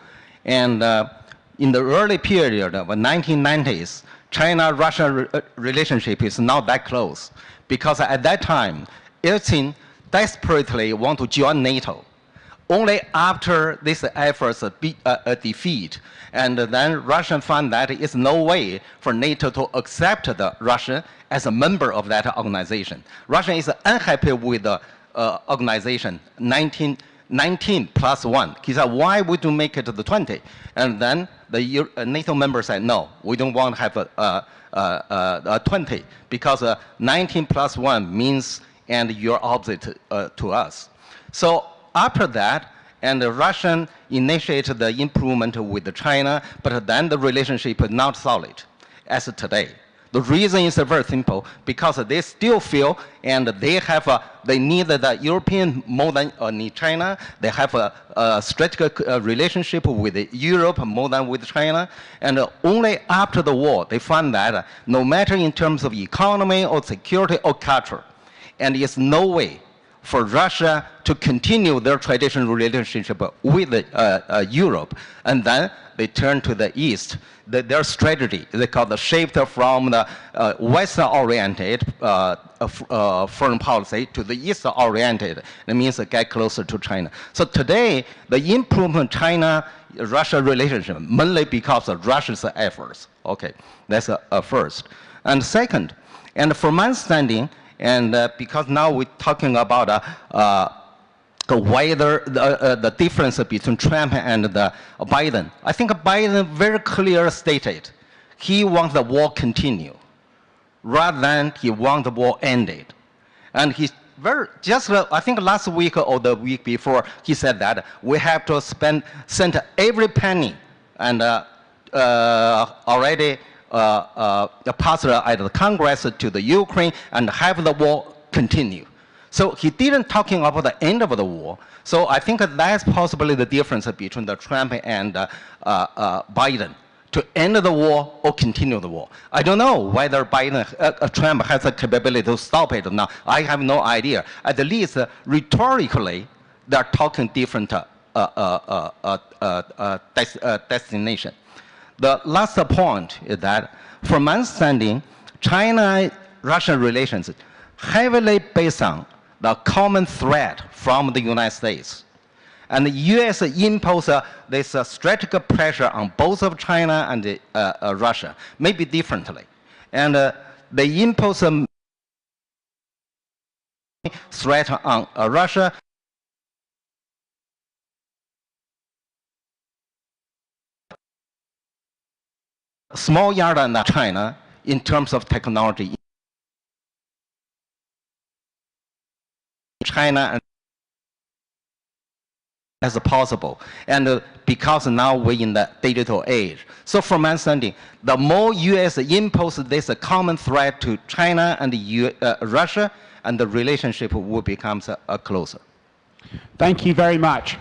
and in the early period of the 1990s, China-Russia relationship is not that close, because at that time, Yeltsin desperately want to join NATO. Only after this efforts defeat, and then Russia found that there is no way for NATO to accept the Russia as a member of that organization. Russia is unhappy with the organization 19 plus 1. He said, why would you make it to the 20? And then the NATO members said, no, we don't want to have a 20, because 19 plus 1 means, and you're opposite to us. So after that, and the Russian initiated the improvement with China, but then the relationship is not solid as today. The reason is very simple, because they still feel, and they need the European more than need China. They have a strategic relationship with Europe more than with China. And only after the war, they find that no matter in terms of economy or security or culture, and it's no way for Russia to continue their traditional relationship with Europe, and then they turn to the East. Their strategy, they call the shift from the Western-oriented foreign policy to the East-oriented. That means get closer to China. So today, the improvement China-Russia relationship, mainly because of Russia's efforts. Okay, that's a first. And second, and from my understanding, and because now we're talking about whether the difference between Trump and Biden. I think Biden very clearly stated he wants the war continue rather than he wants the war ended. And he I think last week or the week before, he said that we have to send every penny, and already passed at the Congress to the Ukraine and have the war continue. So he didn't talking about the end of the war. So I think that's possibly the difference between the Trump and Biden, to end the war or continue the war. I don't know whether Trump has the capability to stop it or not. I have no idea. At least rhetorically, they're talking different destination. The last point is that, from my understanding, China-Russia relations heavily based on the common threat from the United States. And the U.S. impose this strategic pressure on both of China and Russia, maybe differently. And they impose a threat on Russia. Small yard than China in terms of technology. China and as possible, and because now we're in the digital age. So from my understanding, the more U.S. imposes this common threat to China and Russia, and the relationship will become closer. Thank you very much.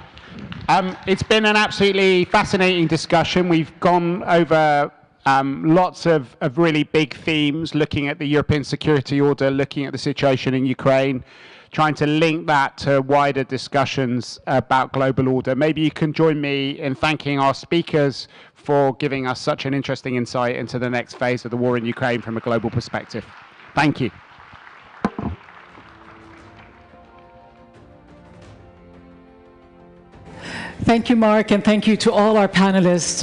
It's been an absolutely fascinating discussion. We've gone over lots of really big themes, looking at the European security order, looking at the situation in Ukraine, trying to link that to wider discussions about global order. Maybe you can join me in thanking our speakers for giving us such an interesting insight into the next phase of the war in Ukraine from a global perspective. Thank you. Thank you, Mark, and thank you to all our panelists.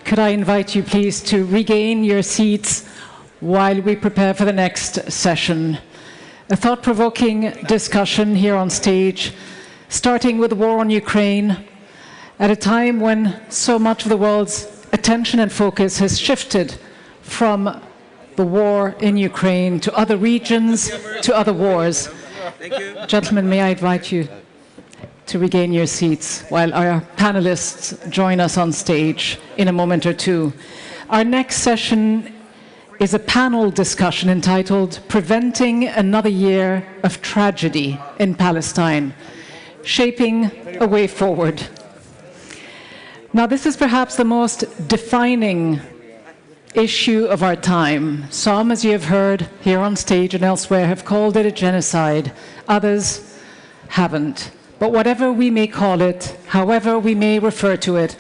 Could I invite you, please, to regain your seats while we prepare for the next session? A thought-provoking discussion here on stage, starting with the war on Ukraine, at a time when so much of the world's attention and focus has shifted from the war in Ukraine to other regions, to other wars. Thank you. Gentlemen, may I invite you to regain your seats while our panelists join us on stage in a moment or two. Our next session is a panel discussion entitled Preventing Another Year of Tragedy in Palestine, Shaping a Way Forward. Now, this is perhaps the most defining issue of our time. Some, as you have heard here on stage and elsewhere, have called it a genocide. Others haven't. But whatever we may call it, however we may refer to it,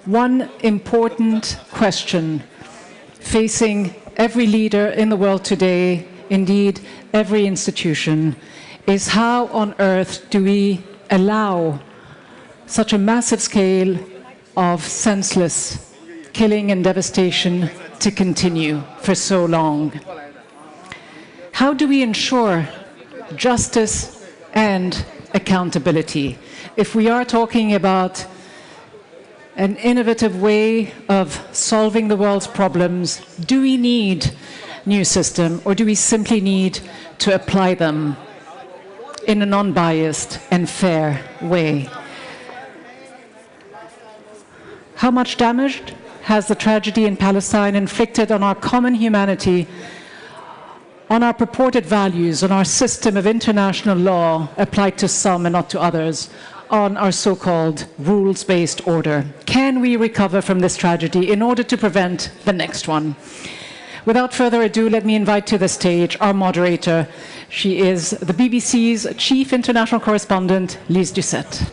one important question facing every leader in the world today, indeed every institution, is how on earth do we allow such a massive scale of senseless killing and devastation to continue for so long? How do we ensure justice and accountability? If we are talking about an innovative way of solving the world's problems, do we need new system, or do we simply need to apply them in a non-biased and fair way? How much damage has the tragedy in Palestine inflicted on our common humanity, on our purported values, on our system of international law applied to some and not to others, on our so-called rules-based order? Can we recover from this tragedy in order to prevent the next one? Without further ado, let me invite to the stage our moderator. She is the BBC's Chief International Correspondent, Lise Doucette.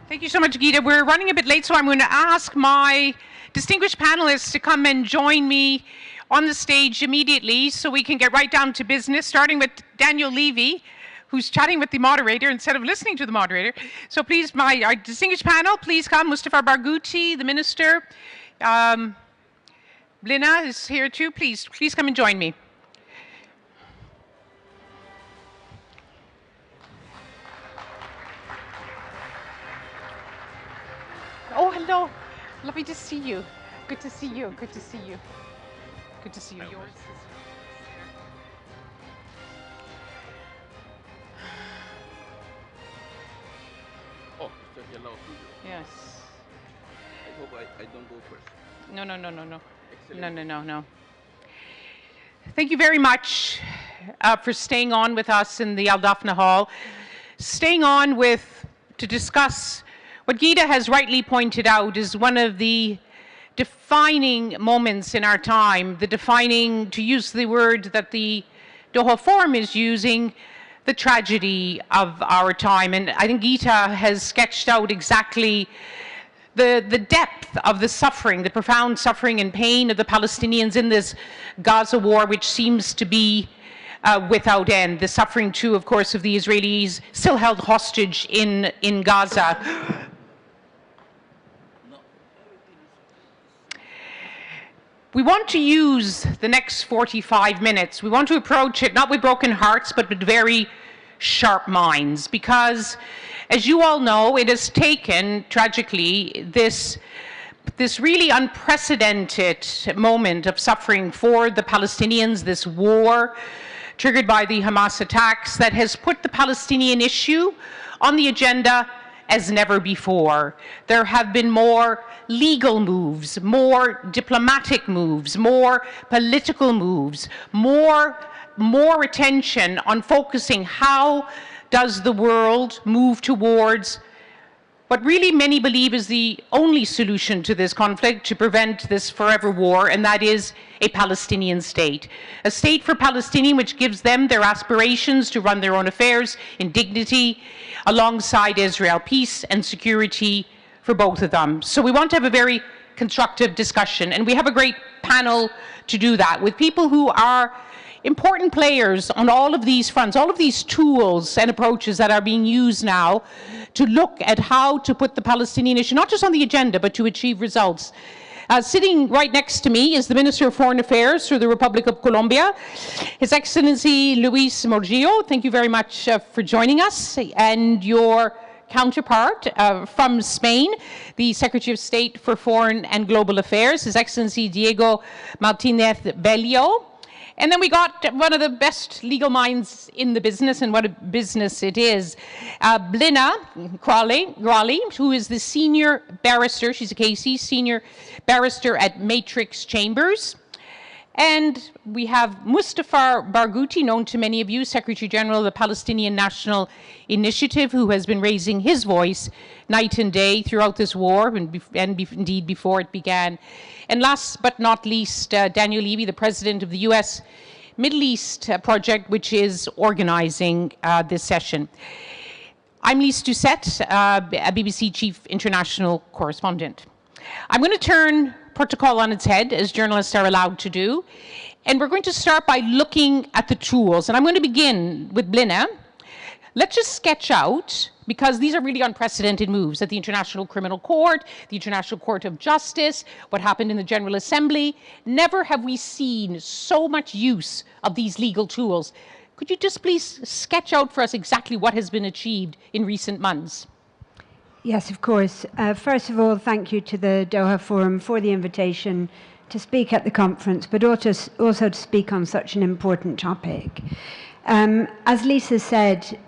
Thank you so much, Gita. We're running a bit late, so I'm going to ask my distinguished panelists to come and join me on the stage immediately so we can get right down to business, starting with Daniel Levy, who's chatting with the moderator instead of listening to the moderator. So please, our distinguished panel, please come. Mustafa Barghouti, the minister. Blina is here too. Please come and join me. Oh, hello. Lovely to see you. Good to see you. Good to see you. Good to see you. Yours is Oh, so he allowed you. yes. I hope I don't go first. No. Excellent. No. Thank you very much for staying on with us in the Al Dafna Hall. Staying on to discuss what Gita has rightly pointed out is one of the defining moments in our time, to use the word that the Doha Forum is using, the tragedy of our time. And I think Gita has sketched out exactly the depth of the suffering, the profound suffering and pain of the Palestinians in this Gaza war, which seems to be without end. The suffering, too, of course, of the Israelis still held hostage in Gaza. We want to use the next 45 minutes. We want to approach it not with broken hearts, but with very sharp minds, because, as you all know, it has taken, tragically, this really unprecedented moment of suffering for the Palestinians, this war triggered by the Hamas attacks, that has put the Palestinian issue on the agenda as never before. There have been more legal moves, more diplomatic moves, more political moves, more attention on focusing how does the world move towards what really many believe is the only solution to this conflict, to prevent this forever war, and that is a Palestinian state. A state for Palestinians which gives them their aspirations to run their own affairs in dignity alongside Israel, peace and security for both of them. So we want to have a very constructive discussion, and we have a great panel to do that with people who are important players on all of these fronts, all of these tools and approaches that are being used now to look at how to put the Palestinian issue not just on the agenda but to achieve results. Sitting right next to me is the Minister of Foreign Affairs for the Republic of Colombia, His Excellency Luis Morgillo. Thank you very much for joining us. And your counterpart from Spain, the Secretary of State for Foreign and Global Affairs, His Excellency Diego Martinez Bello. And then we got one of the best legal minds in the business, and what a business it is, Blina Grawley, who is the senior barrister, she's a KC, senior barrister at Matrix Chambers. And we have Mustafa Barghouti, known to many of you, Secretary General of the Palestinian National Initiative, who has been raising his voice night and day throughout this war, and indeed before it began. And last but not least, Daniel Levy, the president of the U.S. Middle East Project, which is organizing this session. I'm Lise Doucette, a BBC Chief International Correspondent. I'm going to turn protocol on its head, as journalists are allowed to do, and we're going to start by looking at the tools. And I'm going to begin with Blina. Let's just sketch out, because these are really unprecedented moves at the International Criminal Court, the International Court of Justice, what happened in the General Assembly. Never have we seen so much use of these legal tools. Could you just please sketch out for us exactly what has been achieved in recent months? Yes, of course. First of all, thank you to the Doha Forum for the invitation to speak at the conference, but also to speak on such an important topic. As Lisa said,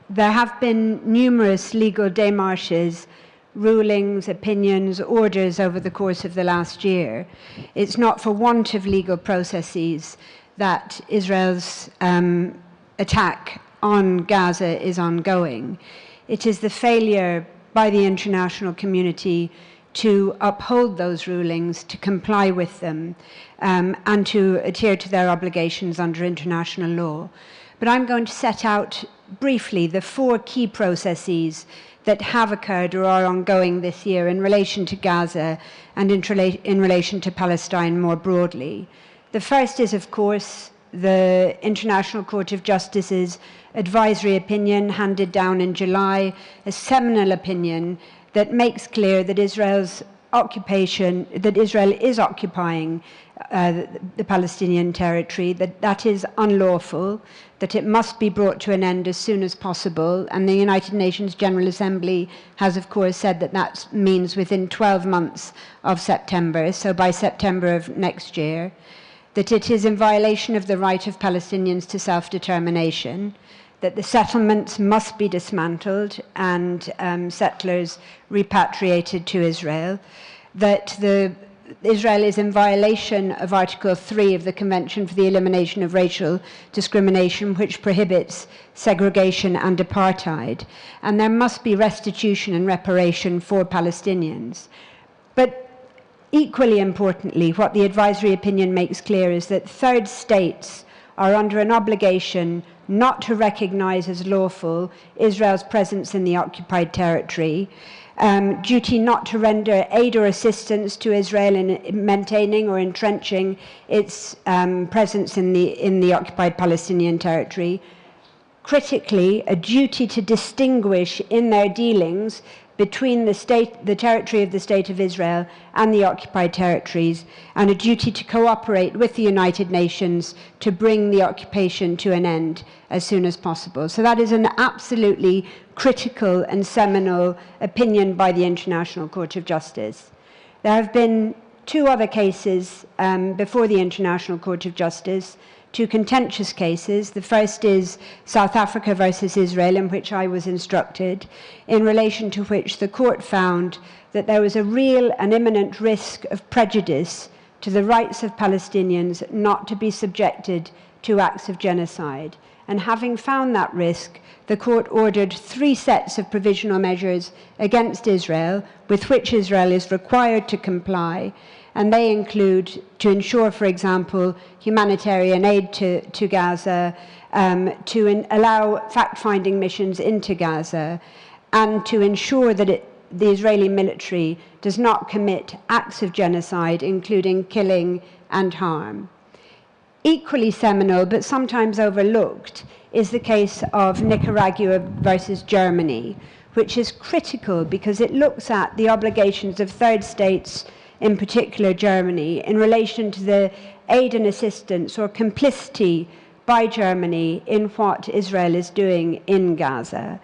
there have been numerous legal démarches, rulings, opinions, orders over the course of the last year. It's not for want of legal processes that Israel's attack on Gaza is ongoing. It is the failure by the international community to uphold those rulings, to comply with them, and to adhere to their obligations under international law. But I'm going to set out briefly the 4 key processes that have occurred or are ongoing this year in relation to Gaza and in relation to Palestine more broadly. The first is, of course, the International Court of Justice's advisory opinion handed down in July, a seminal opinion that makes clear that Israel is occupying the Palestinian territory, that is unlawful, that it must be brought to an end as soon as possible. And the United Nations General Assembly has, of course, said that that means within 12 months of September, so by September of next year, that it is in violation of the right of Palestinians to self-determination, that the settlements must be dismantled and settlers repatriated to Israel, that Israel is in violation of Article 3 of the Convention for the Elimination of Racial Discrimination, which prohibits segregation and apartheid, and there must be restitution and reparation for Palestinians. But equally importantly, what the advisory opinion makes clear is that third states are under an obligation not to recognize as lawful Israel's presence in the occupied territory, duty not to render aid or assistance to Israel in maintaining or entrenching its presence in the occupied Palestinian territory. Critically, a duty to distinguish in their dealings between the territory of the State of Israel and the occupied territories, and a duty to cooperate with the United Nations to bring the occupation to an end as soon as possible. So that is an absolutely critical and seminal opinion by the International Court of Justice. There have been 2 other cases before the International Court of Justice, 2 contentious cases. The first is South Africa versus Israel, in which I was instructed, in relation to which the court found that there was a real and imminent risk of prejudice to the rights of Palestinians not to be subjected to acts of genocide. And having found that risk, the court ordered 3 sets of provisional measures against Israel, with which Israel is required to comply. And they include to ensure, for example, humanitarian aid to Gaza, to allow fact-finding missions into Gaza, and to ensure that the Israeli military does not commit acts of genocide, including killing and harm. Equally seminal, but sometimes overlooked, is the case of Nicaragua versus Germany, which is critical because it looks at the obligations of third states, in particular Germany, in relation to the aid and assistance or complicity by Germany in what Israel is doing in Gaza.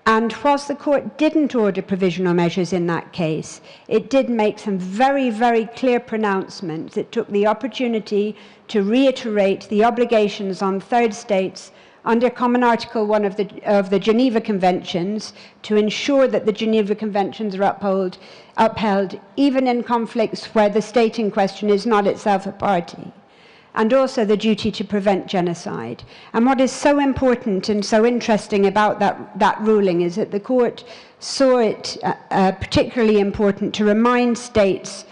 And whilst the court didn't order provisional measures in that case, it did make some very, very clear pronouncements. It took the opportunity to reiterate the obligations on third states under Common Article 1 of the Geneva Conventions to ensure that the Geneva Conventions are upheld even in conflicts where the state in question is not itself a party, and also the duty to prevent genocide. And what is so important and so interesting about that ruling is that the court saw it particularly important to remind states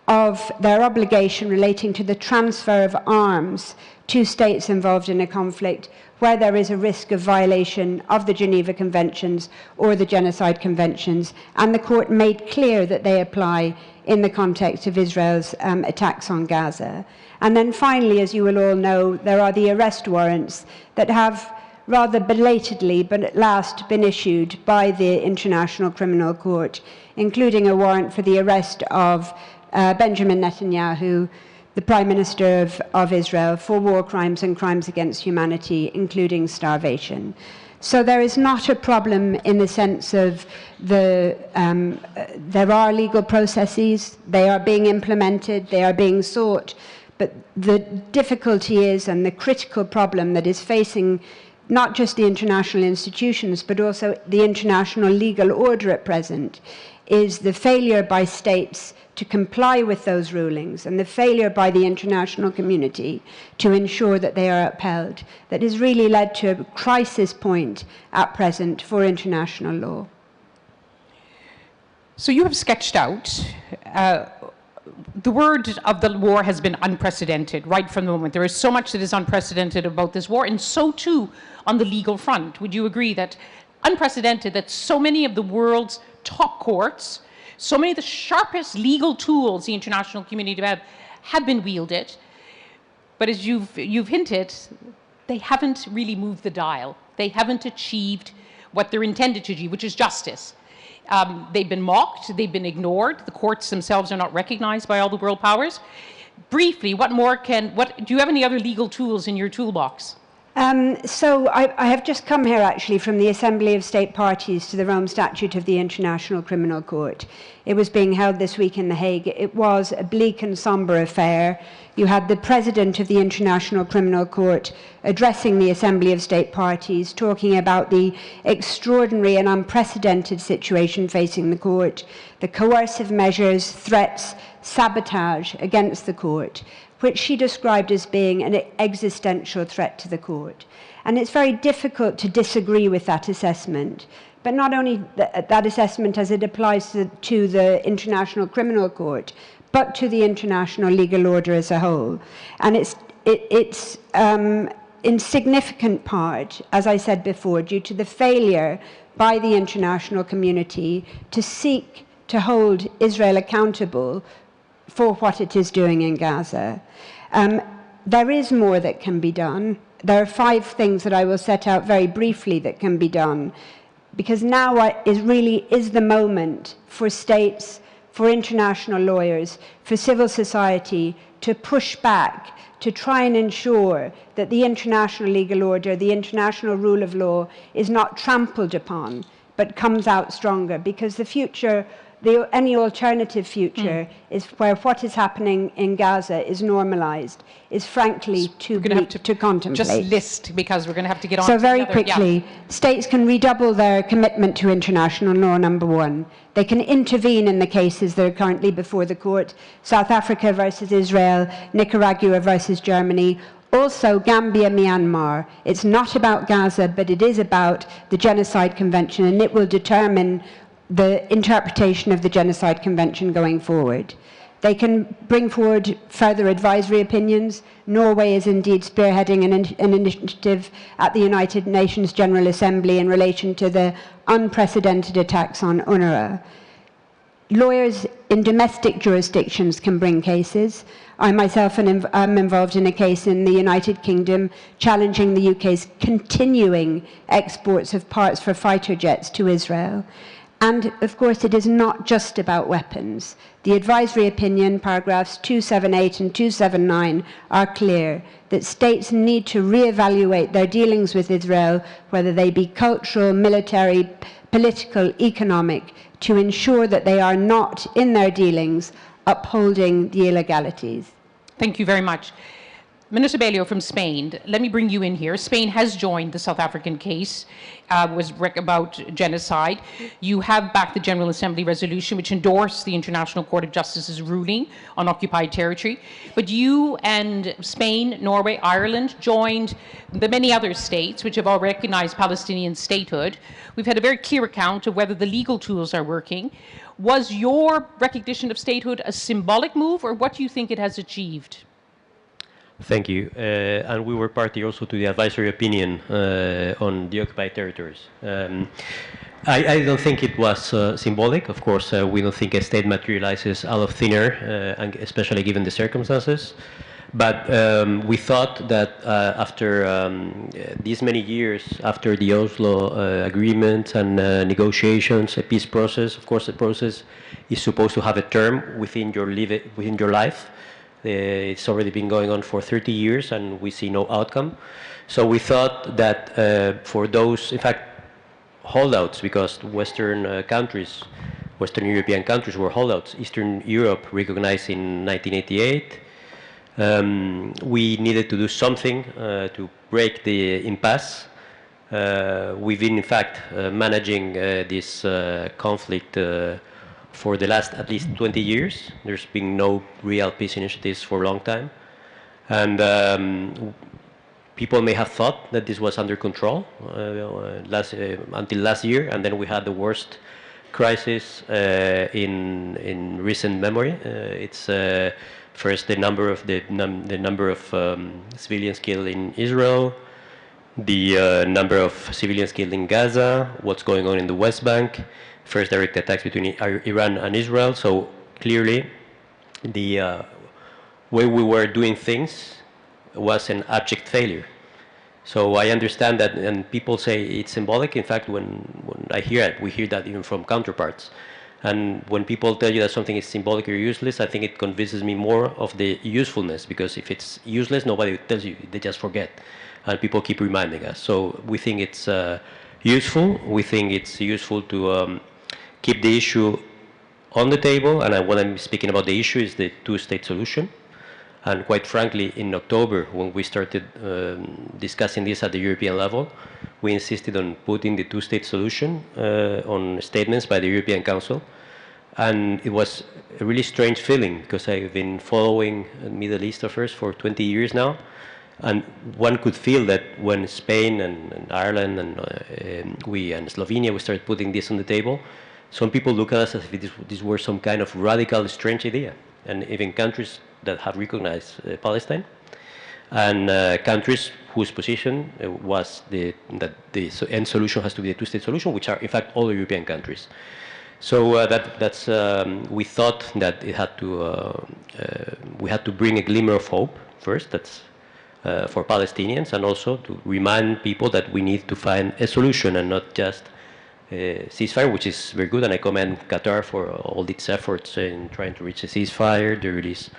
of their obligation relating to the transfer of arms to states involved in a conflict where there is a risk of violation of the Geneva Conventions or the Genocide Conventions, and the court made clear that they apply in the context of Israel's attacks on Gaza. And then finally, as you will all know, there are the arrest warrants that have rather belatedly, but at last, been issued by the International Criminal Court, including a warrant for the arrest of Benjamin Netanyahu, the Prime Minister of Israel, for war crimes and crimes against humanity, including starvation. So there is not a problem in the sense of there are legal processes, they are being implemented, they are being sought, but the difficulty is, and the critical problem that is facing not just the international institutions, but also the international legal order at present, is the failure by states to comply with those rulings and the failure by the international community to ensure that they are upheld, that has really led to a crisis point at present for international law. So you have sketched out, the word of the war has been unprecedented right from the moment. There is so much that is unprecedented about this war, and so too on the legal front. Would you agree that unprecedented, that so many of the world's top courts, so many of the sharpest legal tools the international community have been wielded, but as you've hinted, they haven't really moved the dial. They haven't achieved what they're intended to achieve, which is justice. They've been mocked, they've been ignored, the courts themselves are not recognized by all the world powers. Briefly, do you have any other legal tools in your toolbox? So I have just come here actually from the Assembly of State Parties to the Rome Statute of the International Criminal Court. It was being held this week in The Hague. It was a bleak and somber affair. You had the President of the International Criminal Court addressing the Assembly of State Parties, talking about the extraordinary and unprecedented situation facing the court, the coercive measures, threats, sabotage against the court, which she described as being an existential threat to the court. And it's very difficult to disagree with that assessment, but not only that assessment as it applies to the International Criminal Court, but to the international legal order as a whole. And it's in significant part, as I said before, due to the failure by the international community to seek to hold Israel accountable for what it is doing in Gaza. There is more that can be done. There are 5 things that I will set out very briefly that can be done. because now really is the moment for states, for international lawyers, for civil society to push back, to try and ensure that the international legal order, the international rule of law is not trampled upon, but comes out stronger, because the future, any alternative future is where what is happening in Gaza is normalized, is frankly too bleak to contemplate. Just list, because we're going to have to get on so to very the other, quickly, states can redouble their commitment to international law, number one. They can intervene in the cases that are currently before the court, South Africa versus Israel, Nicaragua versus Germany, also Gambia, Myanmar. It's not about Gaza, but it is about the Genocide Convention, and it will determine the interpretation of the Genocide Convention going forward. They can bring forward further advisory opinions. Norway is indeed spearheading an initiative at the United Nations General Assembly in relation to the unprecedented attacks on UNRWA. Lawyers in domestic jurisdictions can bring cases. I myself am involved in a case in the United Kingdom challenging the UK's continuing exports of parts for fighter jets to Israel. And, of course, it is not just about weapons. The advisory opinion, paragraphs 278 and 279, are clear that states need to reevaluate their dealings with Israel, whether they be cultural, military, political, economic, to ensure that they are not, in their dealings, upholding the illegalities. Thank you very much. Minister Bello from Spain, let me bring you in here. Spain has joined the South African case about genocide. You have backed the General Assembly resolution which endorsed the International Court of Justice's ruling on occupied territory. But you and Spain, Norway, Ireland joined the many other states which have all recognized Palestinian statehood. We've had a very clear account of whether the legal tools are working. Was your recognition of statehood a symbolic move, or what do you think it has achieved? Thank you. And we were party also to the advisory opinion on the occupied territories. I don't think it was symbolic. Of course, we don't think a state materializes out of thin air, and especially given the circumstances. But we thought that after these many years, after the Oslo agreement and negotiations, a peace process, of course the process is supposed to have a term within your life. It's already been going on for 30 years and we see no outcome. So we thought that for those, in fact, holdouts, because Western countries, Western European countries were holdouts, Eastern Europe recognized in 1988, we needed to do something to break the impasse. We've been, in fact, managing this conflict for the last at least 20 years. There's been no real peace initiatives for a long time. And people may have thought that this was under control until last year, and then we had the worst crisis in recent memory. It's first the number of civilians killed in Israel, the number of civilians killed in Gaza, what's going on in the West Bank, first direct attacks between Iran and Israel. So clearly the way we were doing things was an abject failure. So I understand that, and people say it's symbolic. In fact, when I hear it, we hear that even from counterparts. And when people tell you that something is symbolic or useless, I think it convinces me more of the usefulness, because if it's useless, nobody tells you, they just forget. And people keep reminding us. So we think it's useful. We think it's useful to keep the issue on the table. And what I'm speaking about the issue is the two-state solution. And quite frankly, in October, when we started discussing this at the European level, we insisted on putting the two-state solution on statements by the European Council. And it was a really strange feeling, because I've been following Middle East affairs for 20 years now. And one could feel that when Spain and Ireland and we and Slovenia, we started putting this on the table, some people look at us as if this were some kind of radical, strange idea. And even countries that have recognized Palestine, and countries whose position was that the end solution has to be a two-state solution, which are in fact all European countries. So that's we thought that it had to we had to bring a glimmer of hope first. That's for Palestinians, and also to remind people that we need to find a solution and not just ceasefire, which is very good, and I commend Qatar for all its efforts in trying to reach a ceasefire, the release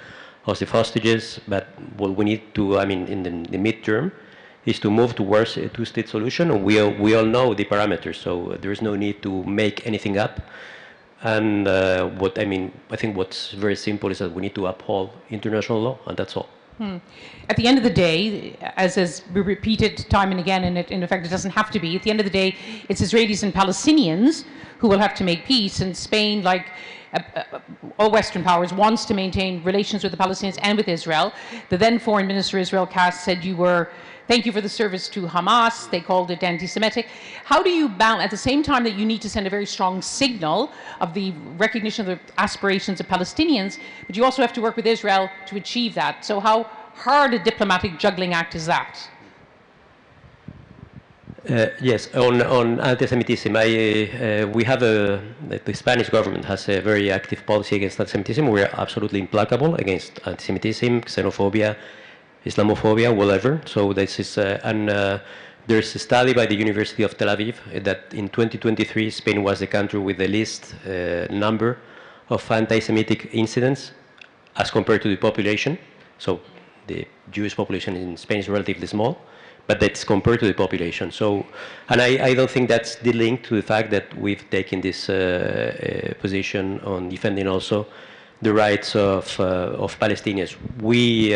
of the hostages. But what we need to, I mean, in the midterm, is to move towards a two-state solution, and we all know the parameters, so there is no need to make anything up. And I think what's very simple is that we need to uphold international law, and that's all. At the end of the day, as has been repeated time and again, and in effect it doesn't have to be, at the end of the day, it's Israelis and Palestinians who will have to make peace, and Spain, like all Western powers, wants to maintain relations with the Palestinians and with Israel. The then Foreign Minister Israel Katz said thank you for the service to Hamas. They called it anti-Semitic. How do you balance, at the same time that you need to send a very strong signal of the recognition of the aspirations of Palestinians, but you also have to work with Israel to achieve that. So how hard a diplomatic juggling act is that? Yes, on anti-Semitism, we have the Spanish government has a very active policy against anti-Semitism. We are absolutely implacable against anti-Semitism, xenophobia, Islamophobia, whatever. So this is, there's a study by the University of Tel Aviv that in 2023, Spain was the country with the least number of anti-Semitic incidents as compared to the population. So the Jewish population in Spain is relatively small, but that's compared to the population. So, and I don't think that's the link to the fact that we've taken this position on defending also the rights of Palestinians. We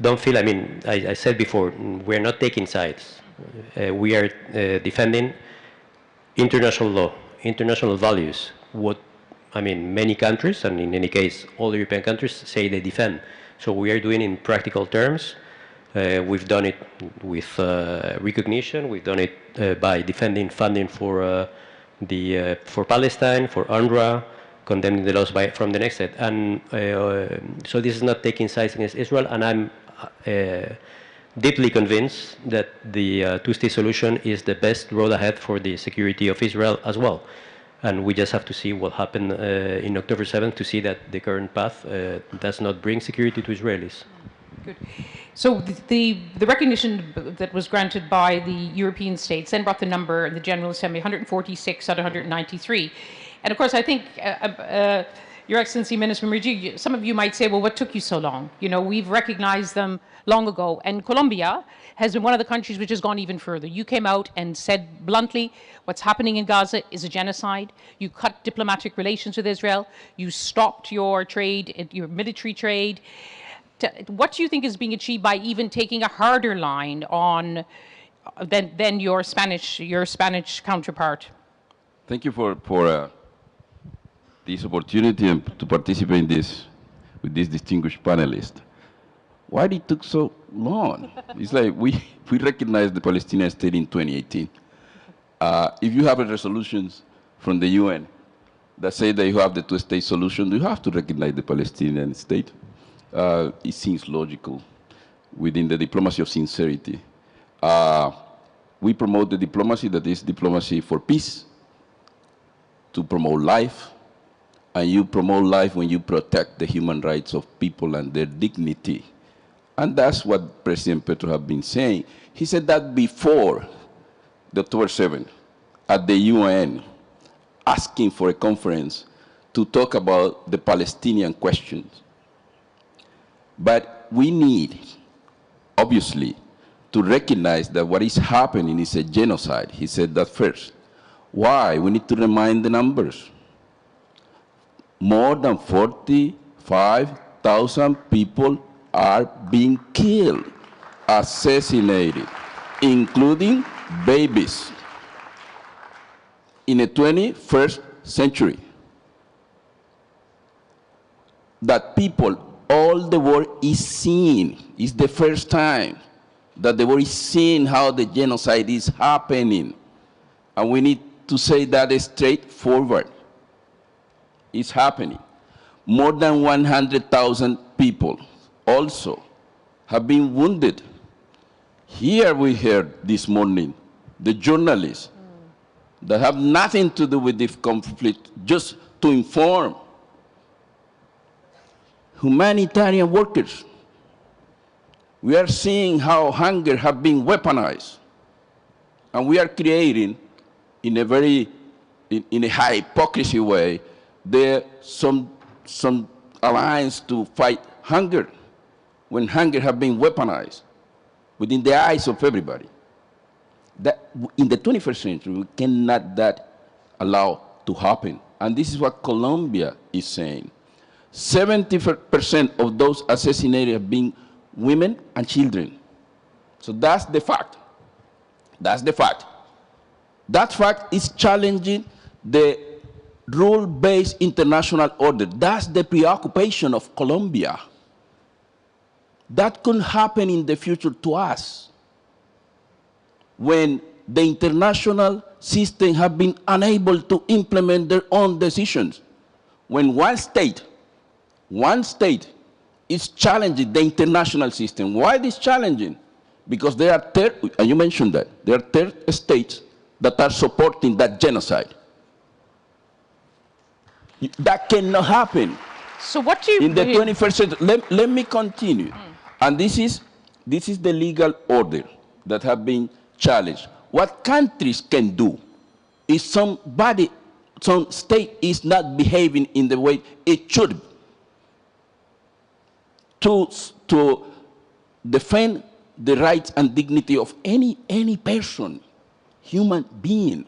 don't feel, I mean, I said before, we're not taking sides. We are defending international law, international values, what, I mean, many countries, and in any case, all European countries say they defend. So we are doing in practical terms. We've done it with recognition. We've done it by defending funding for Palestine, for UNRWA, condemning the laws from the next set. And so this is not taking sides against Israel, and I'm deeply convinced that the two-state solution is the best road ahead for the security of Israel as well. And we just have to see what happened in October 7th to see that the current path does not bring security to Israelis. Good. So the recognition that was granted by the European states then brought the number in the General Assembly 146 out of 193. And of course, I think, Your Excellency, Minister Mrigi, some of you might say, well, what took you so long? You know, we've recognized them long ago. And Colombia has been one of the countries which has gone even further. You came out and said bluntly, what's happening in Gaza is a genocide. You cut diplomatic relations with Israel. You stopped your trade, your military trade. What do you think is being achieved by even taking a harder line on than your Spanish counterpart? Thank you for this opportunity and to participate in this with this distinguished panelist. Why did it took so long? It's like we recognized the Palestinian state in 2018. If you have a resolutions from the UN that say that you have the two-state solution, you have to recognize the Palestinian state. It seems logical within the diplomacy of sincerity. We promote the diplomacy that is diplomacy for peace, to promote life, and you promote life when you protect the human rights of people and their dignity. And that's what President Petro has been saying. He said that before the October 7th at the UN, asking for a conference to talk about the Palestinian questions. But we need, obviously, to recognize that what is happening is a genocide. He said that first. Why? We need to remind the numbers. More than 45,000 people are being killed, assassinated, including babies, in the 21st century. That people, all the world is seeing. It's the first time that the world is seeing how the genocide is happening. And we need to say that straightforward. It's happening. More than 100,000 people also have been wounded. Here we heard this morning the journalists that have nothing to do with this conflict, just to inform humanitarian workers. We are seeing how hunger has been weaponized. And we are creating in a very, in a high hypocrisy way, there some alliance to fight hunger, when hunger has been weaponized within the eyes of everybody. That in the 21st century, we cannot allow to happen. And this is what Colombia is saying. 70% of those assassinated have been women and children. So that's the fact. That's the fact. That fact is challenging the rule-based international order. That's the preoccupation of Colombia. That could happen in the future to us when the international system have been unable to implement their own decisions. When one state is challenging the international system. Why is challenging? Because there are and you mentioned that, there are third states that are supporting that genocide. That cannot happen. So what do you... In the 21st century, let me continue. And this is the legal order that have been challenged. What countries can do is some state is not behaving in the way it should to defend the rights and dignity of any person, human being.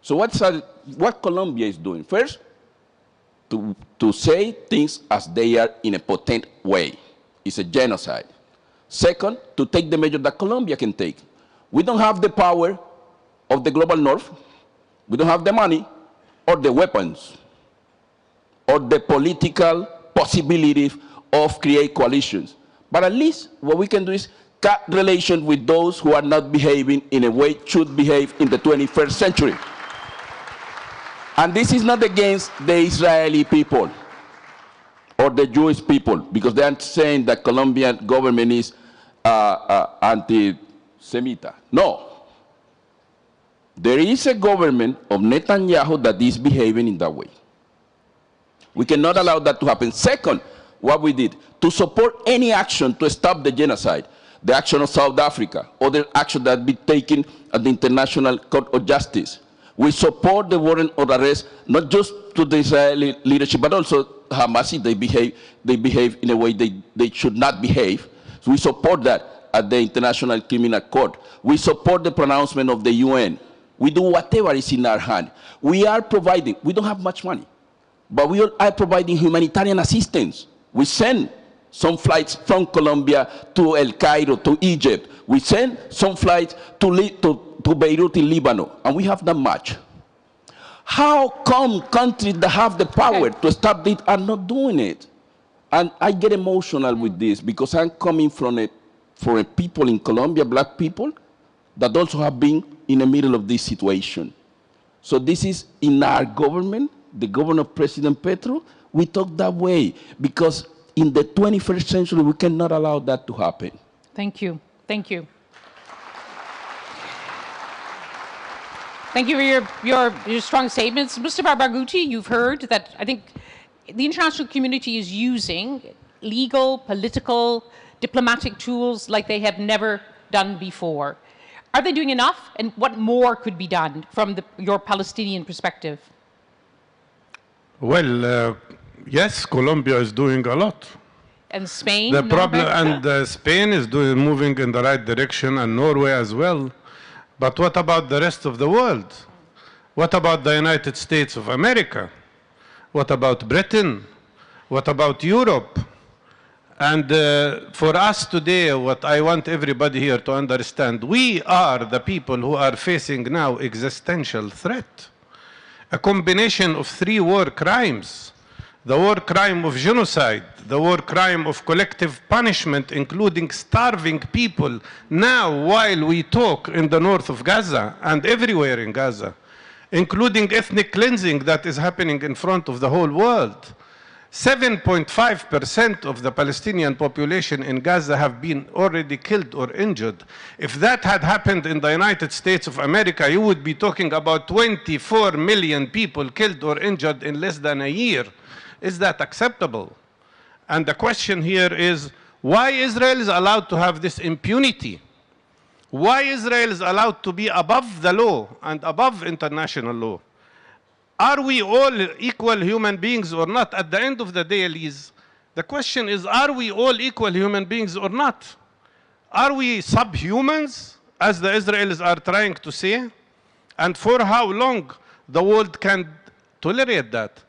So what Colombia is doing? First, to say things as they are in a potent way. It's a genocide. Second, to take the measure that Colombia can take. We don't have the power of the global north. We don't have the money or the weapons or the political possibilities of create coalitions. But at least what we can do is cut relations with those who are not behaving in a way it should behave in the 21st century. And this is not against the Israeli people or the Jewish people, because they are saying that Colombian government is anti-Semita. No. There is a government of Netanyahu that is behaving in that way. We cannot allow that to happen. Second, what we did, to support any action to stop the genocide, the action of South Africa, other action that be taken at the International Court of Justice. We support the warrant of arrest, not just to the Israeli leadership, but also Hamas. They behave in a way they should not behave. So we support that at the International Criminal Court. We support the pronouncement of the UN. We do whatever is in our hand. We are providing, we don't have much money, but we are providing humanitarian assistance. We send some flights from Colombia to El Cairo, to Egypt. We send some flights to Beirut in Lebanon, and we have that much. How come countries that have the power to stop it are not doing it? And I get emotional with this because I'm coming from a people in Colombia, black people, that also have been in the middle of this situation. So this is in our government, the government of President Petro, we talk that way because in the 21st century, we cannot allow that to happen. Thank you. Thank you. Thank you for your strong statements. Mr. Barghouti, you've heard that I think the international community is using legal, political, diplomatic tools like they have never done before. Are they doing enough? And what more could be done from your Palestinian perspective? Well, yes, Colombia is doing a lot. And Spain? The problem, and Spain is moving in the right direction, and Norway as well. But what about the rest of the world? What about the United States of America? What about Britain? What about Europe? And for us today, what I want everybody here to understand, we are the people who are facing now existential threat. A combination of 3 war crimes. The war crime of genocide, the war crime of collective punishment, including starving people now while we talk in the north of Gaza and everywhere in Gaza, including ethnic cleansing that is happening in front of the whole world. 7.5% of the Palestinian population in Gaza have been already killed or injured. If that had happened in the United States of America, you would be talking about 24 million people killed or injured in less than a year. Is that acceptable? And the question here is, why Israel is allowed to have this impunity? Why Israel is allowed to be above the law and above international law? Are we all equal human beings or not? At the end of the day, Elise, the question is, are we all equal human beings or not? Are we subhumans, as the Israelis are trying to say? And for how long the world can tolerate that?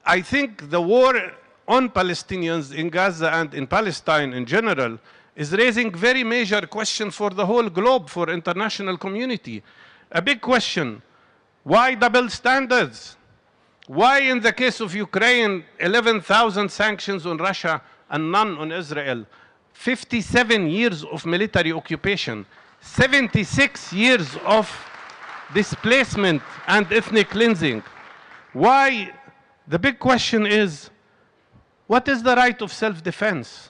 I think the war on Palestinians in Gaza and in Palestine in general is raising very major question for the whole globe, for international community. A big question. Why double standards? Why in the case of Ukraine, 11,000 sanctions on Russia and none on Israel? 57 years of military occupation, 76 years of displacement and ethnic cleansing. Why? The big question is, what is the right of self-defense?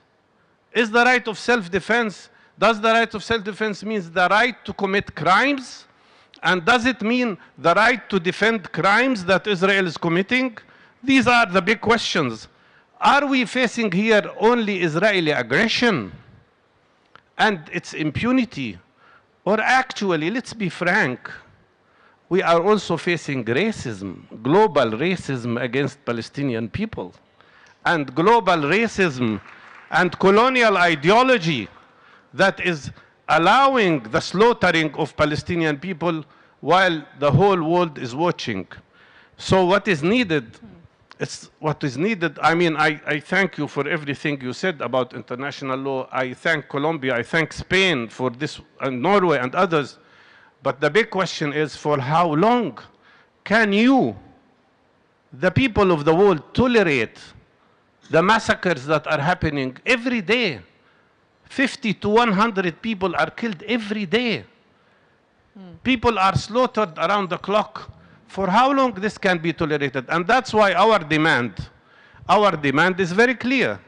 Is the right of self-defense, does the right of self-defense mean the right to commit crimes? And does it mean the right to defend crimes that Israel is committing? These are the big questions. Are we facing here only Israeli aggression and its impunity? Or actually, let's be frank, we are also facing racism, global racism against Palestinian people, and global racism and colonial ideology that is allowing the slaughtering of Palestinian people while the whole world is watching. So what is needed? I mean, I thank you for everything you said about international law. I thank Colombia, I thank Spain for this, and Norway and others. But the big question is, for how long can you, the people of the world, tolerate the massacres that are happening every day? 50 to 100 people are killed every day. People are slaughtered around the clock. For how long this can be tolerated? And that's why our demand is very clear.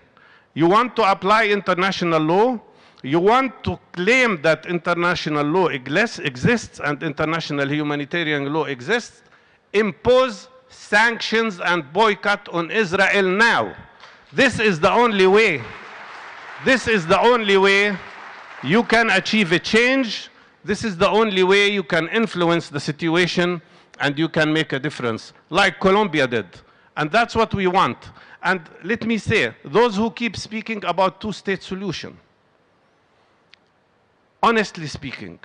You want to apply international law, you want to claim that international law exists and international humanitarian law exists, impose sanctions and boycott on Israel now. This is the only way. This is the only way you can achieve a change. This is the only way you can influence the situation and you can make a difference, like Colombia did. And that's what we want. And let me say, those who keep speaking about two-state solution, honestly speaking,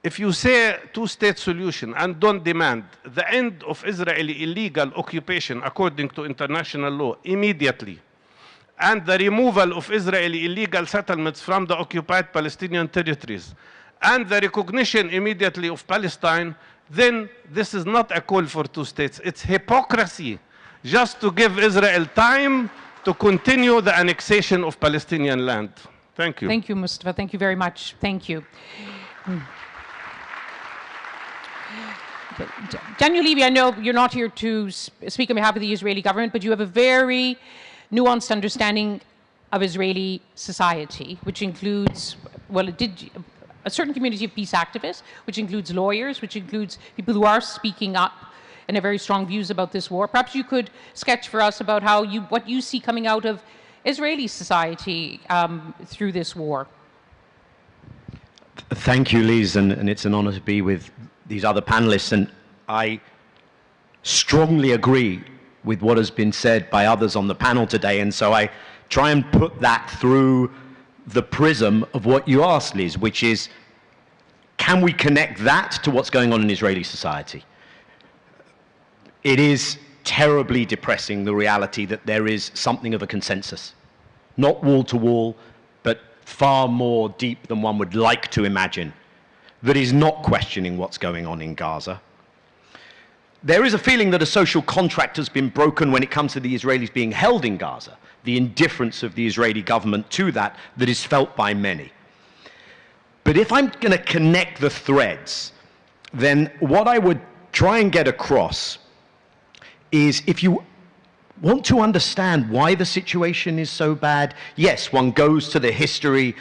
if you say two-state solution and don't demand the end of Israeli illegal occupation according to international law immediately, and the removal of Israeli illegal settlements from the occupied Palestinian territories, and the recognition immediately of Palestine, then this is not a call for two states. It's hypocrisy just to give Israel time to continue the annexation of Palestinian land. Thank you. Thank you, Mustafa. Thank you very much. Thank you. Daniel Levy, I know you're not here to speak on behalf of the Israeli government, but you have a very nuanced understanding of Israeli society, which includes, well, a certain community of peace activists, which includes lawyers, which includes people who are speaking up and have very strong views about this war. Perhaps you could sketch for us about how what you see coming out of Israeli society through this war. Thank you, Liz, and it's an honor to be with these other panelists, and I strongly agree with what has been said by others on the panel today, and so I try and put that through the prism of what you asked, Liz, which is, can we connect that to what's going on in Israeli society? It is terribly depressing, the reality that there is something of a consensus, not wall to wall, but far more deep than one would like to imagine, that is not questioning what's going on in Gaza. There is a feeling that a social contract has been broken when it comes to the Israelis being held in Gaza, the indifference of the Israeli government to that is felt by many. But if I'm going to connect the threads, then what I would try and get across is, if you want to understand why the situation is so bad, yes, one goes to the history,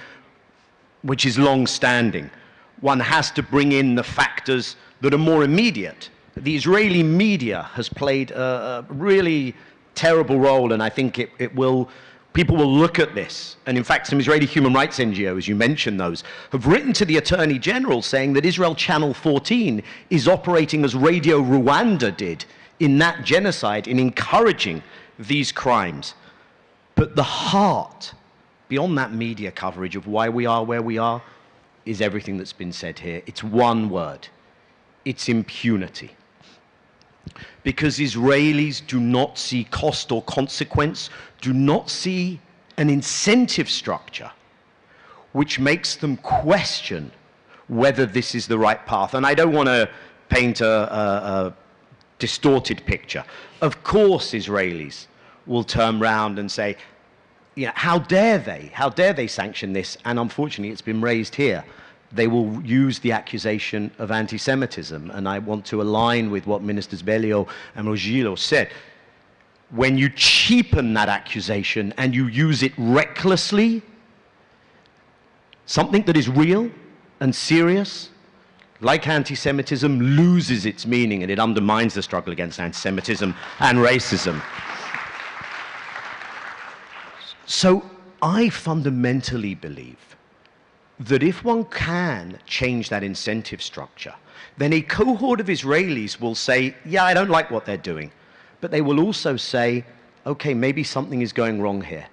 which is long-standing. One has to bring in the factors that are more immediate. The Israeli media has played a really terrible role, and I think it will people will look at this, and in fact some Israeli human rights NGOs, you mentioned those, have written to the Attorney General saying that Israel Channel 14 is operating as Radio Rwanda did in that genocide, in encouraging these crimes. But the heart, beyond that media coverage of why we are where we are, is everything that's been said here. It's one word. It's impunity. Because Israelis do not see cost or consequence, do not see an incentive structure which makes them question whether this is the right path. And I don't want to paint a distorted picture. Of course Israelis will turn around and say, you know, how dare they sanction this? And unfortunately it's been raised here. They will use the accusation of anti-Semitism. And I want to align with what Ministers Belio and Rogilo said. When you cheapen that accusation and you use it recklessly, something that is real and serious, like anti-Semitism, loses its meaning and it undermines the struggle against anti-Semitism and racism. So I fundamentally believe that if one can change that incentive structure, then a cohort of Israelis will say, yeah, I don't like what they're doing. But they will also say, okay, maybe something is going wrong here.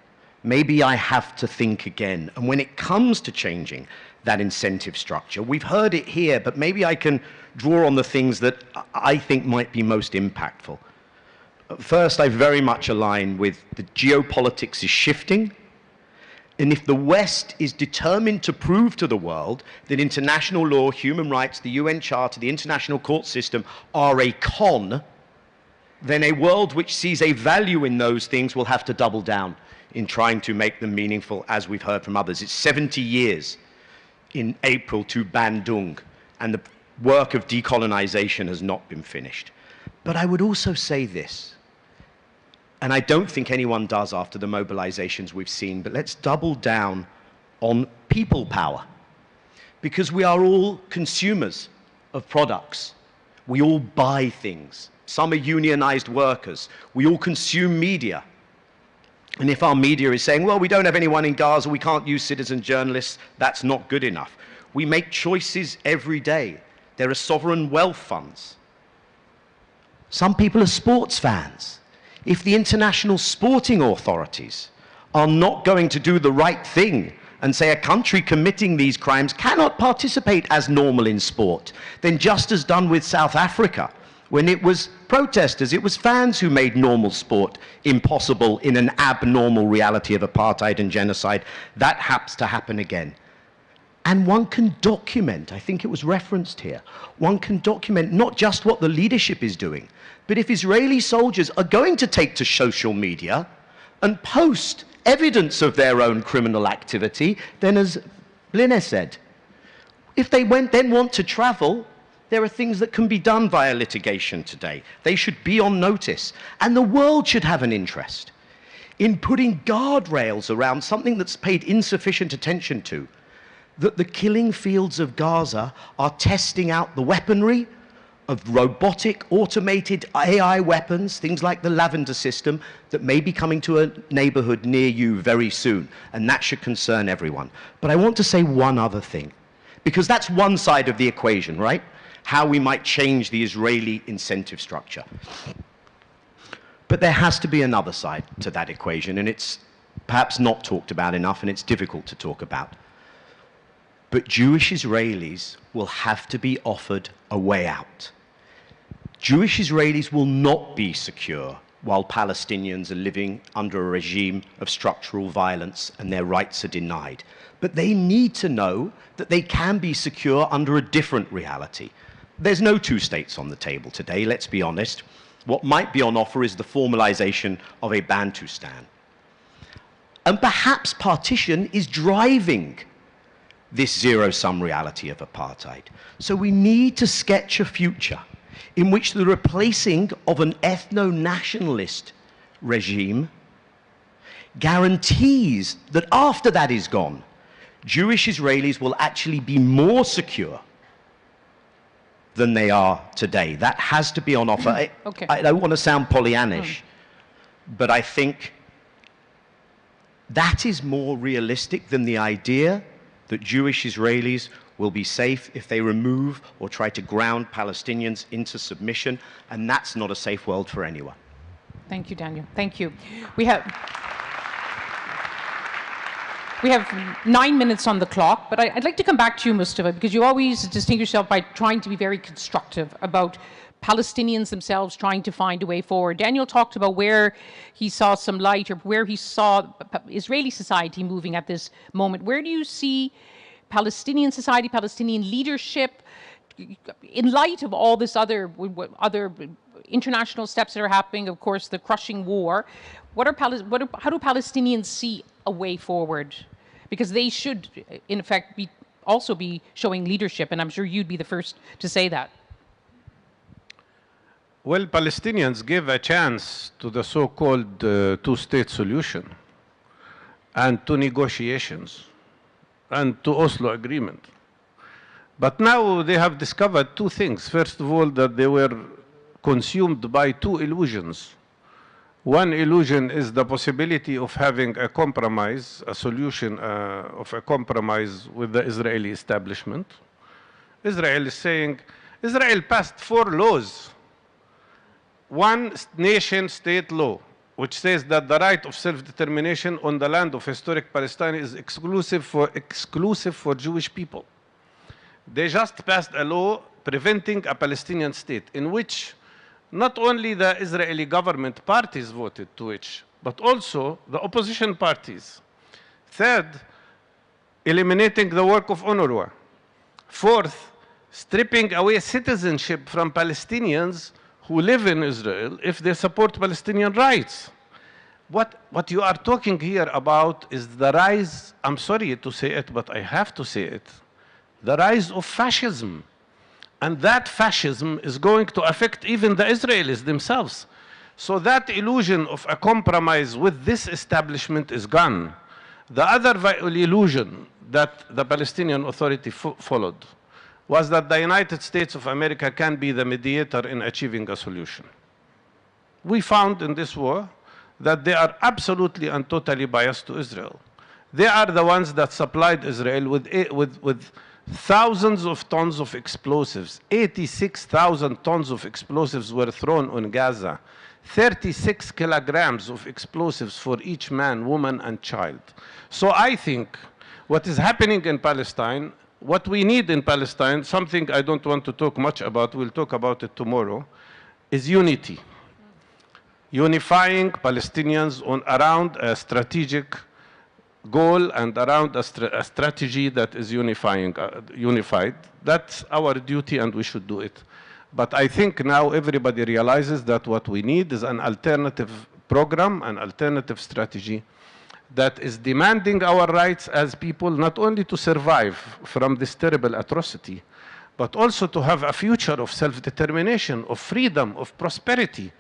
Maybe I have to think again. And when it comes to changing that incentive structure, we've heard it here, but maybe I can draw on the things that I think might be most impactful. First, I very much align with the geopolitics is shifting. And if the West is determined to prove to the world that international law, human rights, the UN Charter, the international court system are a con, then a world which sees a value in those things will have to double down in trying to make them meaningful, as we've heard from others. It's 70 years in April to Bandung, and the work of decolonization has not been finished. But I would also say this, and I don't think anyone does after the mobilizations we've seen, but let's double down on people power. Because we are all consumers of products. We all buy things. Some are unionized workers. We all consume media. And if our media is saying, well, we don't have anyone in Gaza, we can't use citizen journalists, that's not good enough. We make choices every day. There are sovereign wealth funds. Some people are sports fans. If the international sporting authorities are not going to do the right thing and say a country committing these crimes cannot participate as normal in sport, then just as done with South Africa, when it was protesters, it was fans who made normal sport impossible in an abnormal reality of apartheid and genocide, that has to happen again. And one can document, I think it was referenced here, one can document not just what the leadership is doing, but if Israeli soldiers are going to take to social media and post evidence of their own criminal activity, then as Blinne said, if they then want to travel, there are things that can be done via litigation today. They should be on notice. And the world should have an interest in putting guardrails around something that's paid insufficient attention to, that the killing fields of Gaza are testing out the weaponry of robotic, automated AI weapons, things like the Lavender system, that may be coming to a neighborhood near you very soon. And that should concern everyone. But I want to say one other thing, because that's one side of the equation, right? How we might change the Israeli incentive structure. But there has to be another side to that equation, and it's perhaps not talked about enough, and it's difficult to talk about. But Jewish Israelis will have to be offered a way out. Jewish Israelis will not be secure while Palestinians are living under a regime of structural violence and their rights are denied. But they need to know that they can be secure under a different reality. There's no two states on the table today, let's be honest. What might be on offer is the formalization of a Bantustan. And perhaps partition is driving this zero-sum reality of apartheid. So we need to sketch a future in which the replacing of an ethno-nationalist regime guarantees that after that is gone, Jewish Israelis will actually be more secure than they are today. That has to be on offer. Okay. I don't want to sound Pollyannish, but I think that is more realistic than the idea that Jewish Israelis will be safe if they remove or try to ground Palestinians into submission, and that's not a safe world for anyone. Thank you, Daniel. Thank you. We have 9 minutes on the clock, but I'd like to come back to you, Mustafa, because you always distinguish yourself by trying to be very constructive about Palestinians themselves trying to find a way forward. Daniel talked about where he saw some light or where he saw Israeli society moving at this moment. Where do you see Palestinian society, Palestinian leadership, in light of all this other international steps that are happening, of course, the crushing war? How do Palestinians see a way forward? Because they should, in effect, also be showing leadership, and I'm sure you'd be the first to say that. Well, Palestinians gave a chance to the so-called two-state solution and to negotiations and to Oslo agreement. But now they have discovered two things. First of all, that they were consumed by two illusions. One illusion is the possibility of having a compromise, a solution of a compromise with the Israeli establishment. Israel is saying, Israel passed 4 laws. One nation state law, which says that the right of self-determination on the land of historic Palestine is exclusive for Jewish people. They just passed a law preventing a Palestinian state, in which not only the Israeli government parties voted to which, but also the opposition parties. Third, eliminating the work of UNRWA. Fourth, stripping away citizenship from Palestinians who live in Israel if they support Palestinian rights. What you are talking here about is the rise, I'm sorry to say it, but I have to say it, the rise of fascism. And that fascism is going to affect even the Israelis themselves. So that illusion of a compromise with this establishment is gone. The other illusion that the Palestinian Authority followed was that the United States of America can be the mediator in achieving a solution. We found in this war that they are absolutely and totally biased to Israel. They are the ones that supplied Israel with thousands of tons of explosives. 86,000 tons of explosives were thrown on Gaza. 36 kilograms of explosives for each man, woman, and child. So I think what is happening in Palestine, what we need in Palestine, something I don't want to talk much about, we'll talk about it tomorrow, is unity. Unifying Palestinians around a strategic goal and around a strategy that is unified. That's our duty and we should do it. But I think now everybody realizes that what we need is an alternative program, an alternative strategy that is demanding our rights as people, not only to survive from this terrible atrocity, but also to have a future of self-determination, of freedom, of prosperity.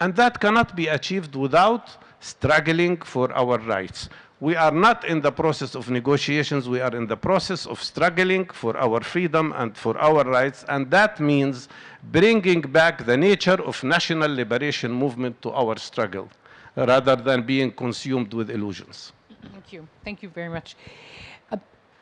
And that cannot be achieved without struggling for our rights. We are not in the process of negotiations, we are in the process of struggling for our freedom and for our rights, and that means bringing back the nature of national liberation movement to our struggle, rather than being consumed with illusions. Thank you. Thank you very much.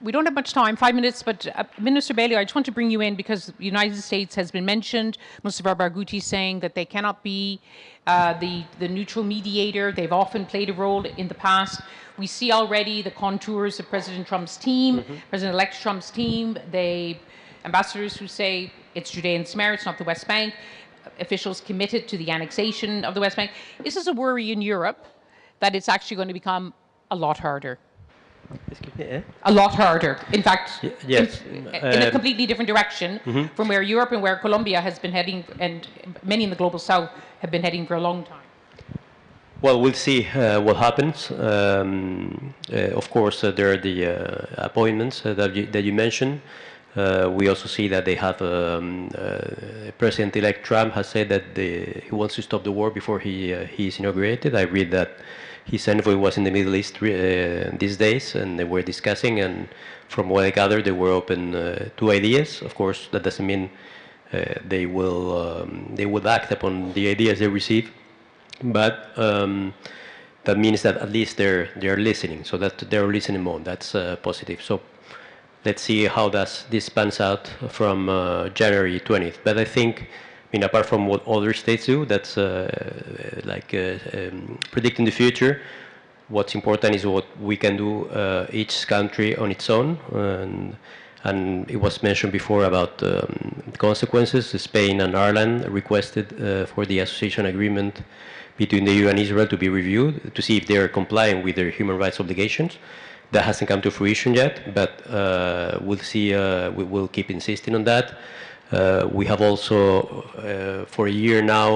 We don't have much time, 5 minutes, but Minister Bailey, I just want to bring you in because the United States has been mentioned. Mustafa Barghouti saying that they cannot be the neutral mediator. They've often played a role in the past. We see already the contours of President Trump's team, President-elect Trump's team, ambassadors who say it's Judea and Samaria, it's not the West Bank, officials committed to the annexation of the West Bank. Is this a worry in Europe that it's actually going to become a lot harder? A lot harder. In fact, yes. in a completely different direction from where Europe and where Colombia has been heading, and many in the global south have been heading for a long time. Well, we'll see what happens. Of course, there are the appointments that you mentioned. We also see that they have President-elect Trump has said that he wants to stop the war before he is inaugurated. I read that his envoy was in the Middle East these days, and they were discussing, and from what I gather, they were open to ideas. Of course, that doesn't mean they will act upon the ideas they receive, but that means that at least they're listening, so that they're listening mode. That's positive. So let's see how this pans out from January 20th. But I think, I mean, apart from what other states do, that's predicting the future. What's important is what we can do, each country on its own. And it was mentioned before about the consequences. Spain and Ireland requested for the association agreement between the EU and Israel to be reviewed to see if they are complying with their human rights obligations. That hasn't come to fruition yet, but we'll see. We will keep insisting on that. We have also, for a year now,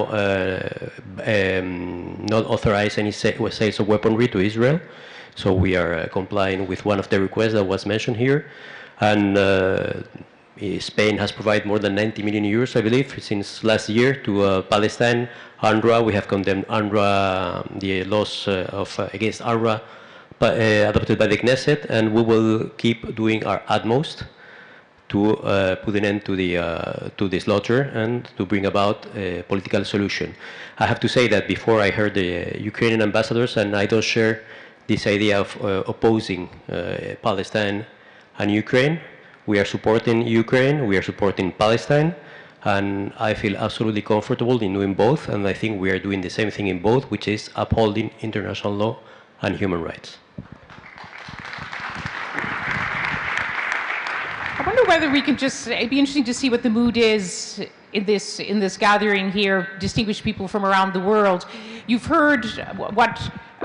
not authorized any sales of weaponry to Israel. So we are complying with one of the requests that was mentioned here. And Spain has provided more than 90 million euros, I believe, since last year to Palestine. UNRWA, we have condemned UNRWA, the laws against UNRWA adopted by the Knesset, and we will keep doing our utmost to put an end to the slaughter and to bring about a political solution. I have to say that before I heard the Ukrainian ambassadors, and I don't share this idea of opposing Palestine and Ukraine. We are supporting Ukraine, we are supporting Palestine, and I feel absolutely comfortable in doing both, and I think we are doing the same thing in both, which is upholding international law and human rights. I wonder whether we can just, it'd be interesting to see what the mood is in this gathering here, distinguished people from around the world. You've heard what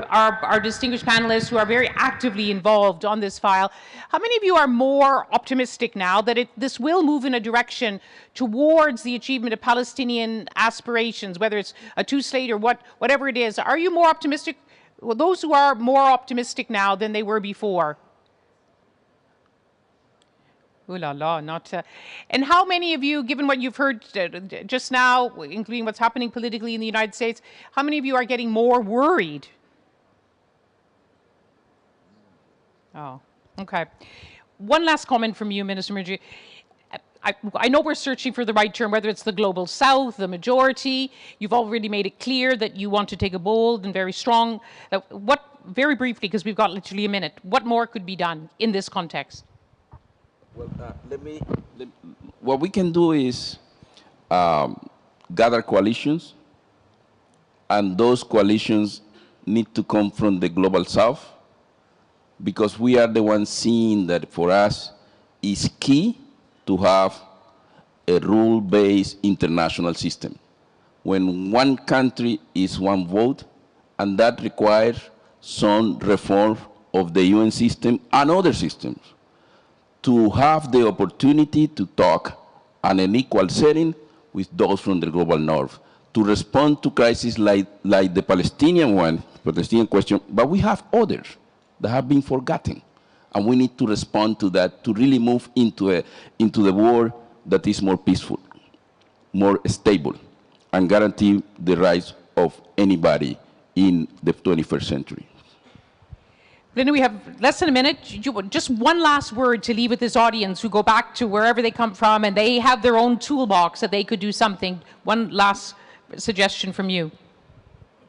our distinguished panelists who are very actively involved on this file. How many of you are more optimistic now that this will move in a direction towards the achievement of Palestinian aspirations, whether it's a two-state or whatever it is? Are you more optimistic? Well, those who are more optimistic now than they were before? Ooh la la, not. And how many of you, given what you've heard just now, including what's happening politically in the United States, how many of you are getting more worried? Oh, okay. One last comment from you, Minister Murgy. I know we're searching for the right term, whether it's the global south, the majority. You've already made it clear that you want to take a bold and very strong. Very briefly, because we've got literally a minute, what more could be done in this context? Well, what we can do is gather coalitions, and those coalitions need to come from the global south, because we are the ones seeing that for us is key to have a rule-based international system. When one country is one vote, and that requires some reform of the UN system and other systems, to have the opportunity to talk on an equal setting with those from the global north, to respond to crises like the Palestinian one, Palestinian question, but we have others that have been forgotten. And we need to respond to that, to really move into the world that is more peaceful, more stable, and guarantee the rights of anybody in the 21st century. Linda, we have less than a minute. Just one last word to leave with this audience who go back to wherever they come from and they have their own toolbox that they could do something. One last suggestion from you.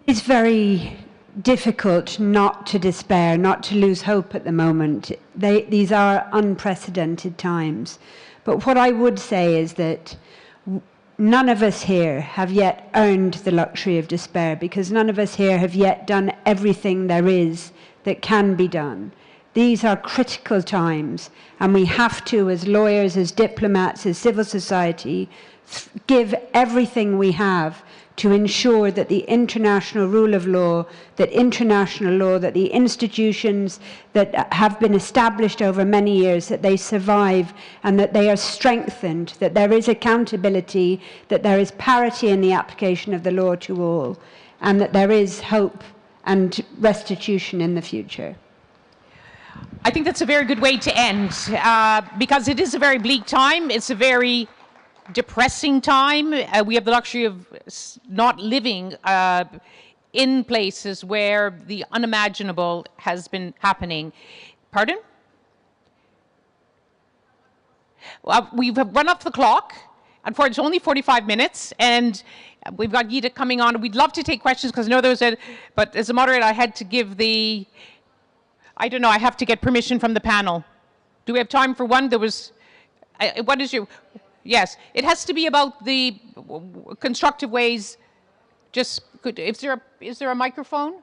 It's very difficult not to despair, not to lose hope at the moment. These are unprecedented times. But what I would say is that none of us here have yet earned the luxury of despair, because none of us here have yet done everything there is that can be done. These are critical times, and we have to, as lawyers, as diplomats, as civil society, give everything we have to ensure that the international rule of law, that international law, that the institutions that have been established over many years, that they survive and that they are strengthened, that there is accountability, that there is parity in the application of the law to all, and that there is hope and restitution in the future. I think that's a very good way to end, because it is a very bleak time. It's a very depressing time. We have the luxury of not living in places where the unimaginable has been happening. Pardon? We've run off the clock. Unfortunately, it's only 45 minutes, and We've got Gita coming on. We'd love to take questions because I know there was but as a moderator, I had to give I don't know, I have to get permission from the panel. Do we have time for one? There was, what is your, yes, it has to be about the constructive ways. Just, is there a microphone?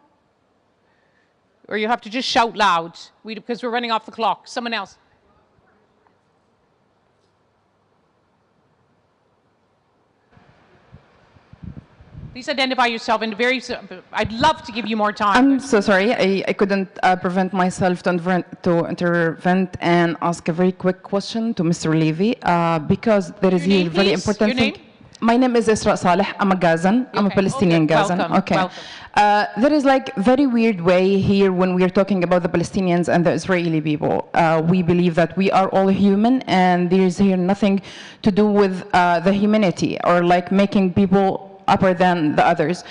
Or you have to just shout loud because we're running off the clock. Someone else. Please identify yourself and I'd love to give you more time. I'm so sorry, I couldn't prevent myself to intervene and ask a very quick question to Mr. Levy because there is a very important thing. My name is Isra Saleh, I'm a Gazan, I'm a Palestinian Gazan. Welcome. Okay. Welcome. There is like very weird way here when we're talking about the Palestinians and the Israeli people. We believe that we are all human and there is here nothing to do with the humanity or like making people upper than the others.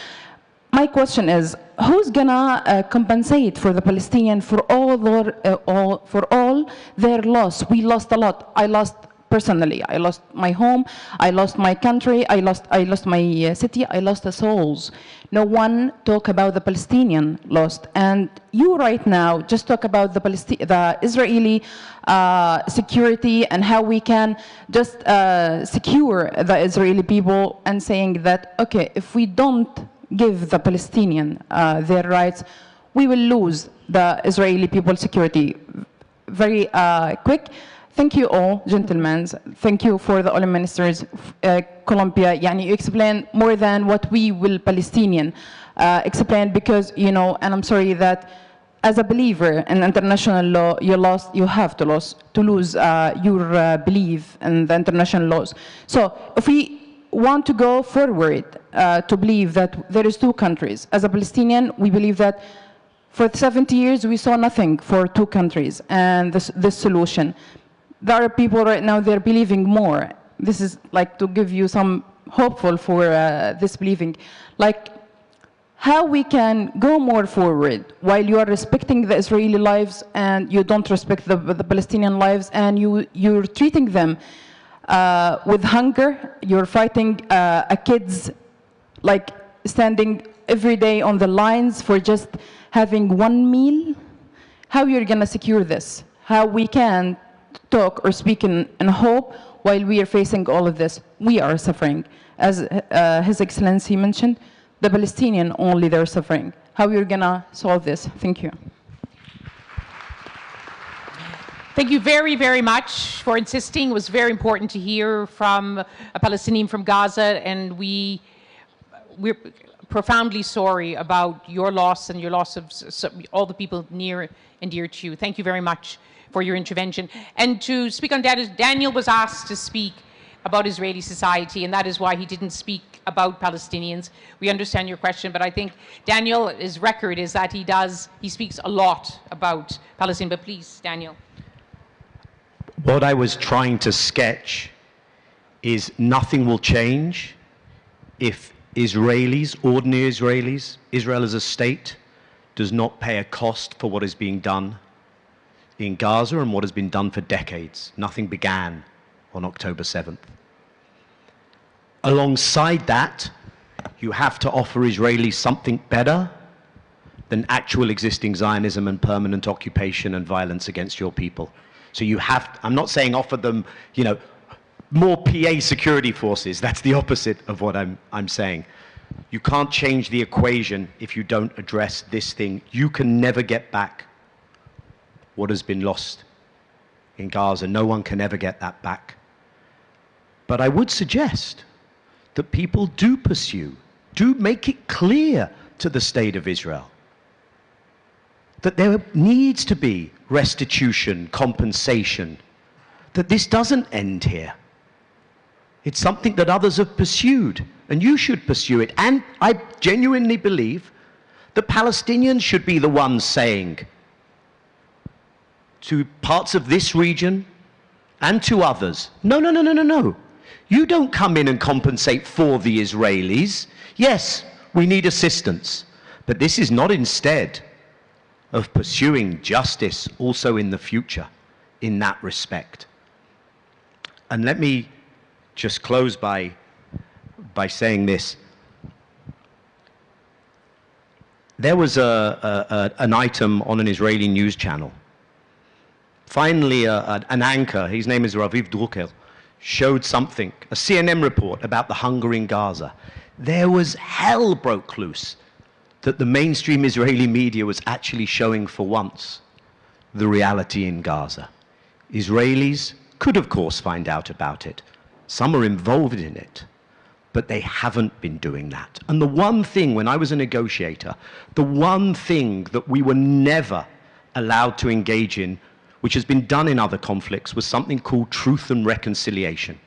My question is, who's gonna compensate for the Palestinian for all their loss? We lost a lot. I lost personally. I lost my home. I lost my country. I lost my city. I lost the souls. No one talk about the Palestinian lost. And you right now just talk about the Israeli security and how we can just secure the Israeli people and saying that, okay, if we don't give the Palestinian their rights, we will lose the Israeli people security. Very quick. Thank you all, gentlemen. Thank you for the all ministers. Colombia, you explain more than what we will Palestinian explain because, you know, and I'm sorry that as a believer in international law, you have to lose your belief in the international laws. So if we want to go forward to believe that there is two countries, as a Palestinian, we believe that for 70 years we saw nothing for two countries and this solution. There are people right now, they're believing more. This is like to give you some hopeful for this believing. Like how we can go more forward while you are respecting the Israeli lives and you don't respect the Palestinian lives and you're treating them with hunger. You're fighting kids like standing every day on the lines for just having one meal. How you're gonna secure this? How we can talk or speak in hope while we are facing all of this. We are suffering. As His Excellency mentioned, the Palestinian only they're suffering. How you're gonna solve this? Thank you. Thank you very, very much for insisting. It was very important to hear from a Palestinian from Gaza, and we're profoundly sorry about your loss and your loss of all the people near and dear to you. Thank you very much for your intervention. And to speak on that, Daniel was asked to speak about Israeli society, and that is why he didn't speak about Palestinians. We understand your question, but I think Daniel, his record is that he speaks a lot about Palestine. But please, Daniel. What I was trying to sketch is nothing will change if Israelis, ordinary Israelis, Israel as a state, does not pay a cost for what is being done in Gaza and what has been done for decades. Nothing began on October 7th. Alongside that, you have to offer Israelis something better than actual existing Zionism and permanent occupation and violence against your people. So you have, I'm not saying offer them, you know, more PA security forces. That's the opposite of what I'm saying. You can't change the equation if you don't address this thing. You can never get back what has been lost in Gaza. No one can ever get that back. But I would suggest that people do make it clear to the state of Israel that there needs to be restitution, compensation, that this doesn't end here. It's something that others have pursued, and you should pursue it. And I genuinely believe the Palestinians should be the ones saying to parts of this region and to others, no, no, no, no, no, no. You don't come in and compensate for the Israelis. Yes, we need assistance, but this is not instead of pursuing justice also in the future in that respect. And let me just close by saying this. there was an item on an Israeli news channel. Finally, an anchor, his name is Raviv Drucker, showed something, a CNN report about the hunger in Gaza. There was hell broke loose that the mainstream Israeli media was actually showing for once the reality in Gaza. Israelis could, of course, find out about it. Some are involved in it, but they haven't been doing that. And the one thing, when I was a negotiator, the one thing that we were never allowed to engage in, which has been done in other conflicts, was something called truth and reconciliation.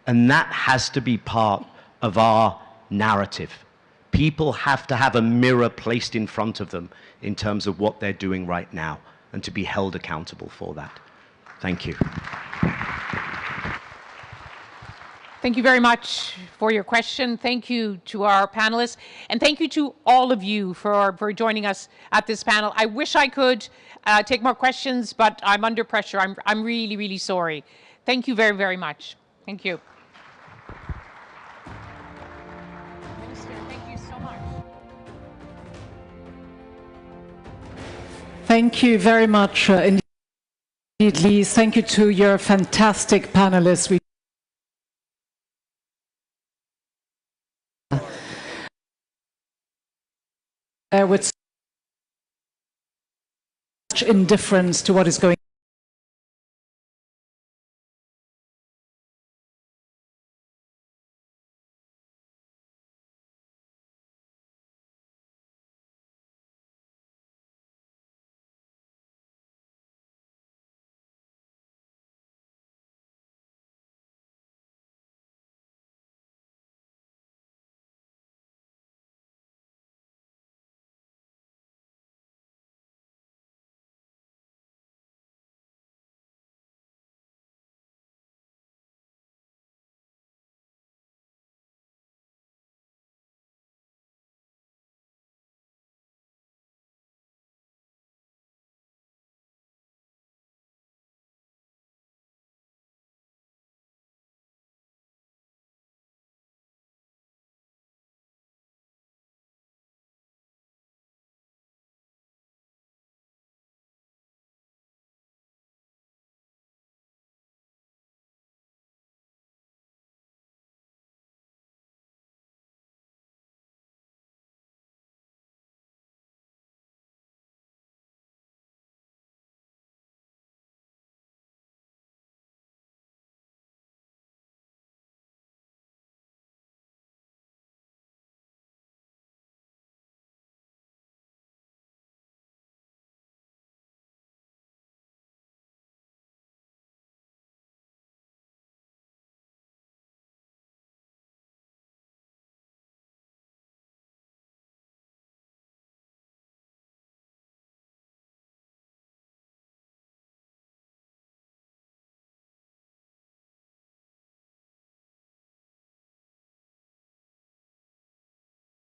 And that has to be part of our narrative. People have to have a mirror placed in front of them in terms of what they're doing right now, and to be held accountable for that. Thank you. Thank you very much for your question. Thank you to our panelists. And thank you to all of you for joining us at this panel. I wish I could take more questions, but I'm under pressure. I'm really, really sorry. Thank you very, very much. Thank you. Minister, thank you so much. Thank you very much indeed, Lise. Thank you to your fantastic panelists. With such indifference to what is going on.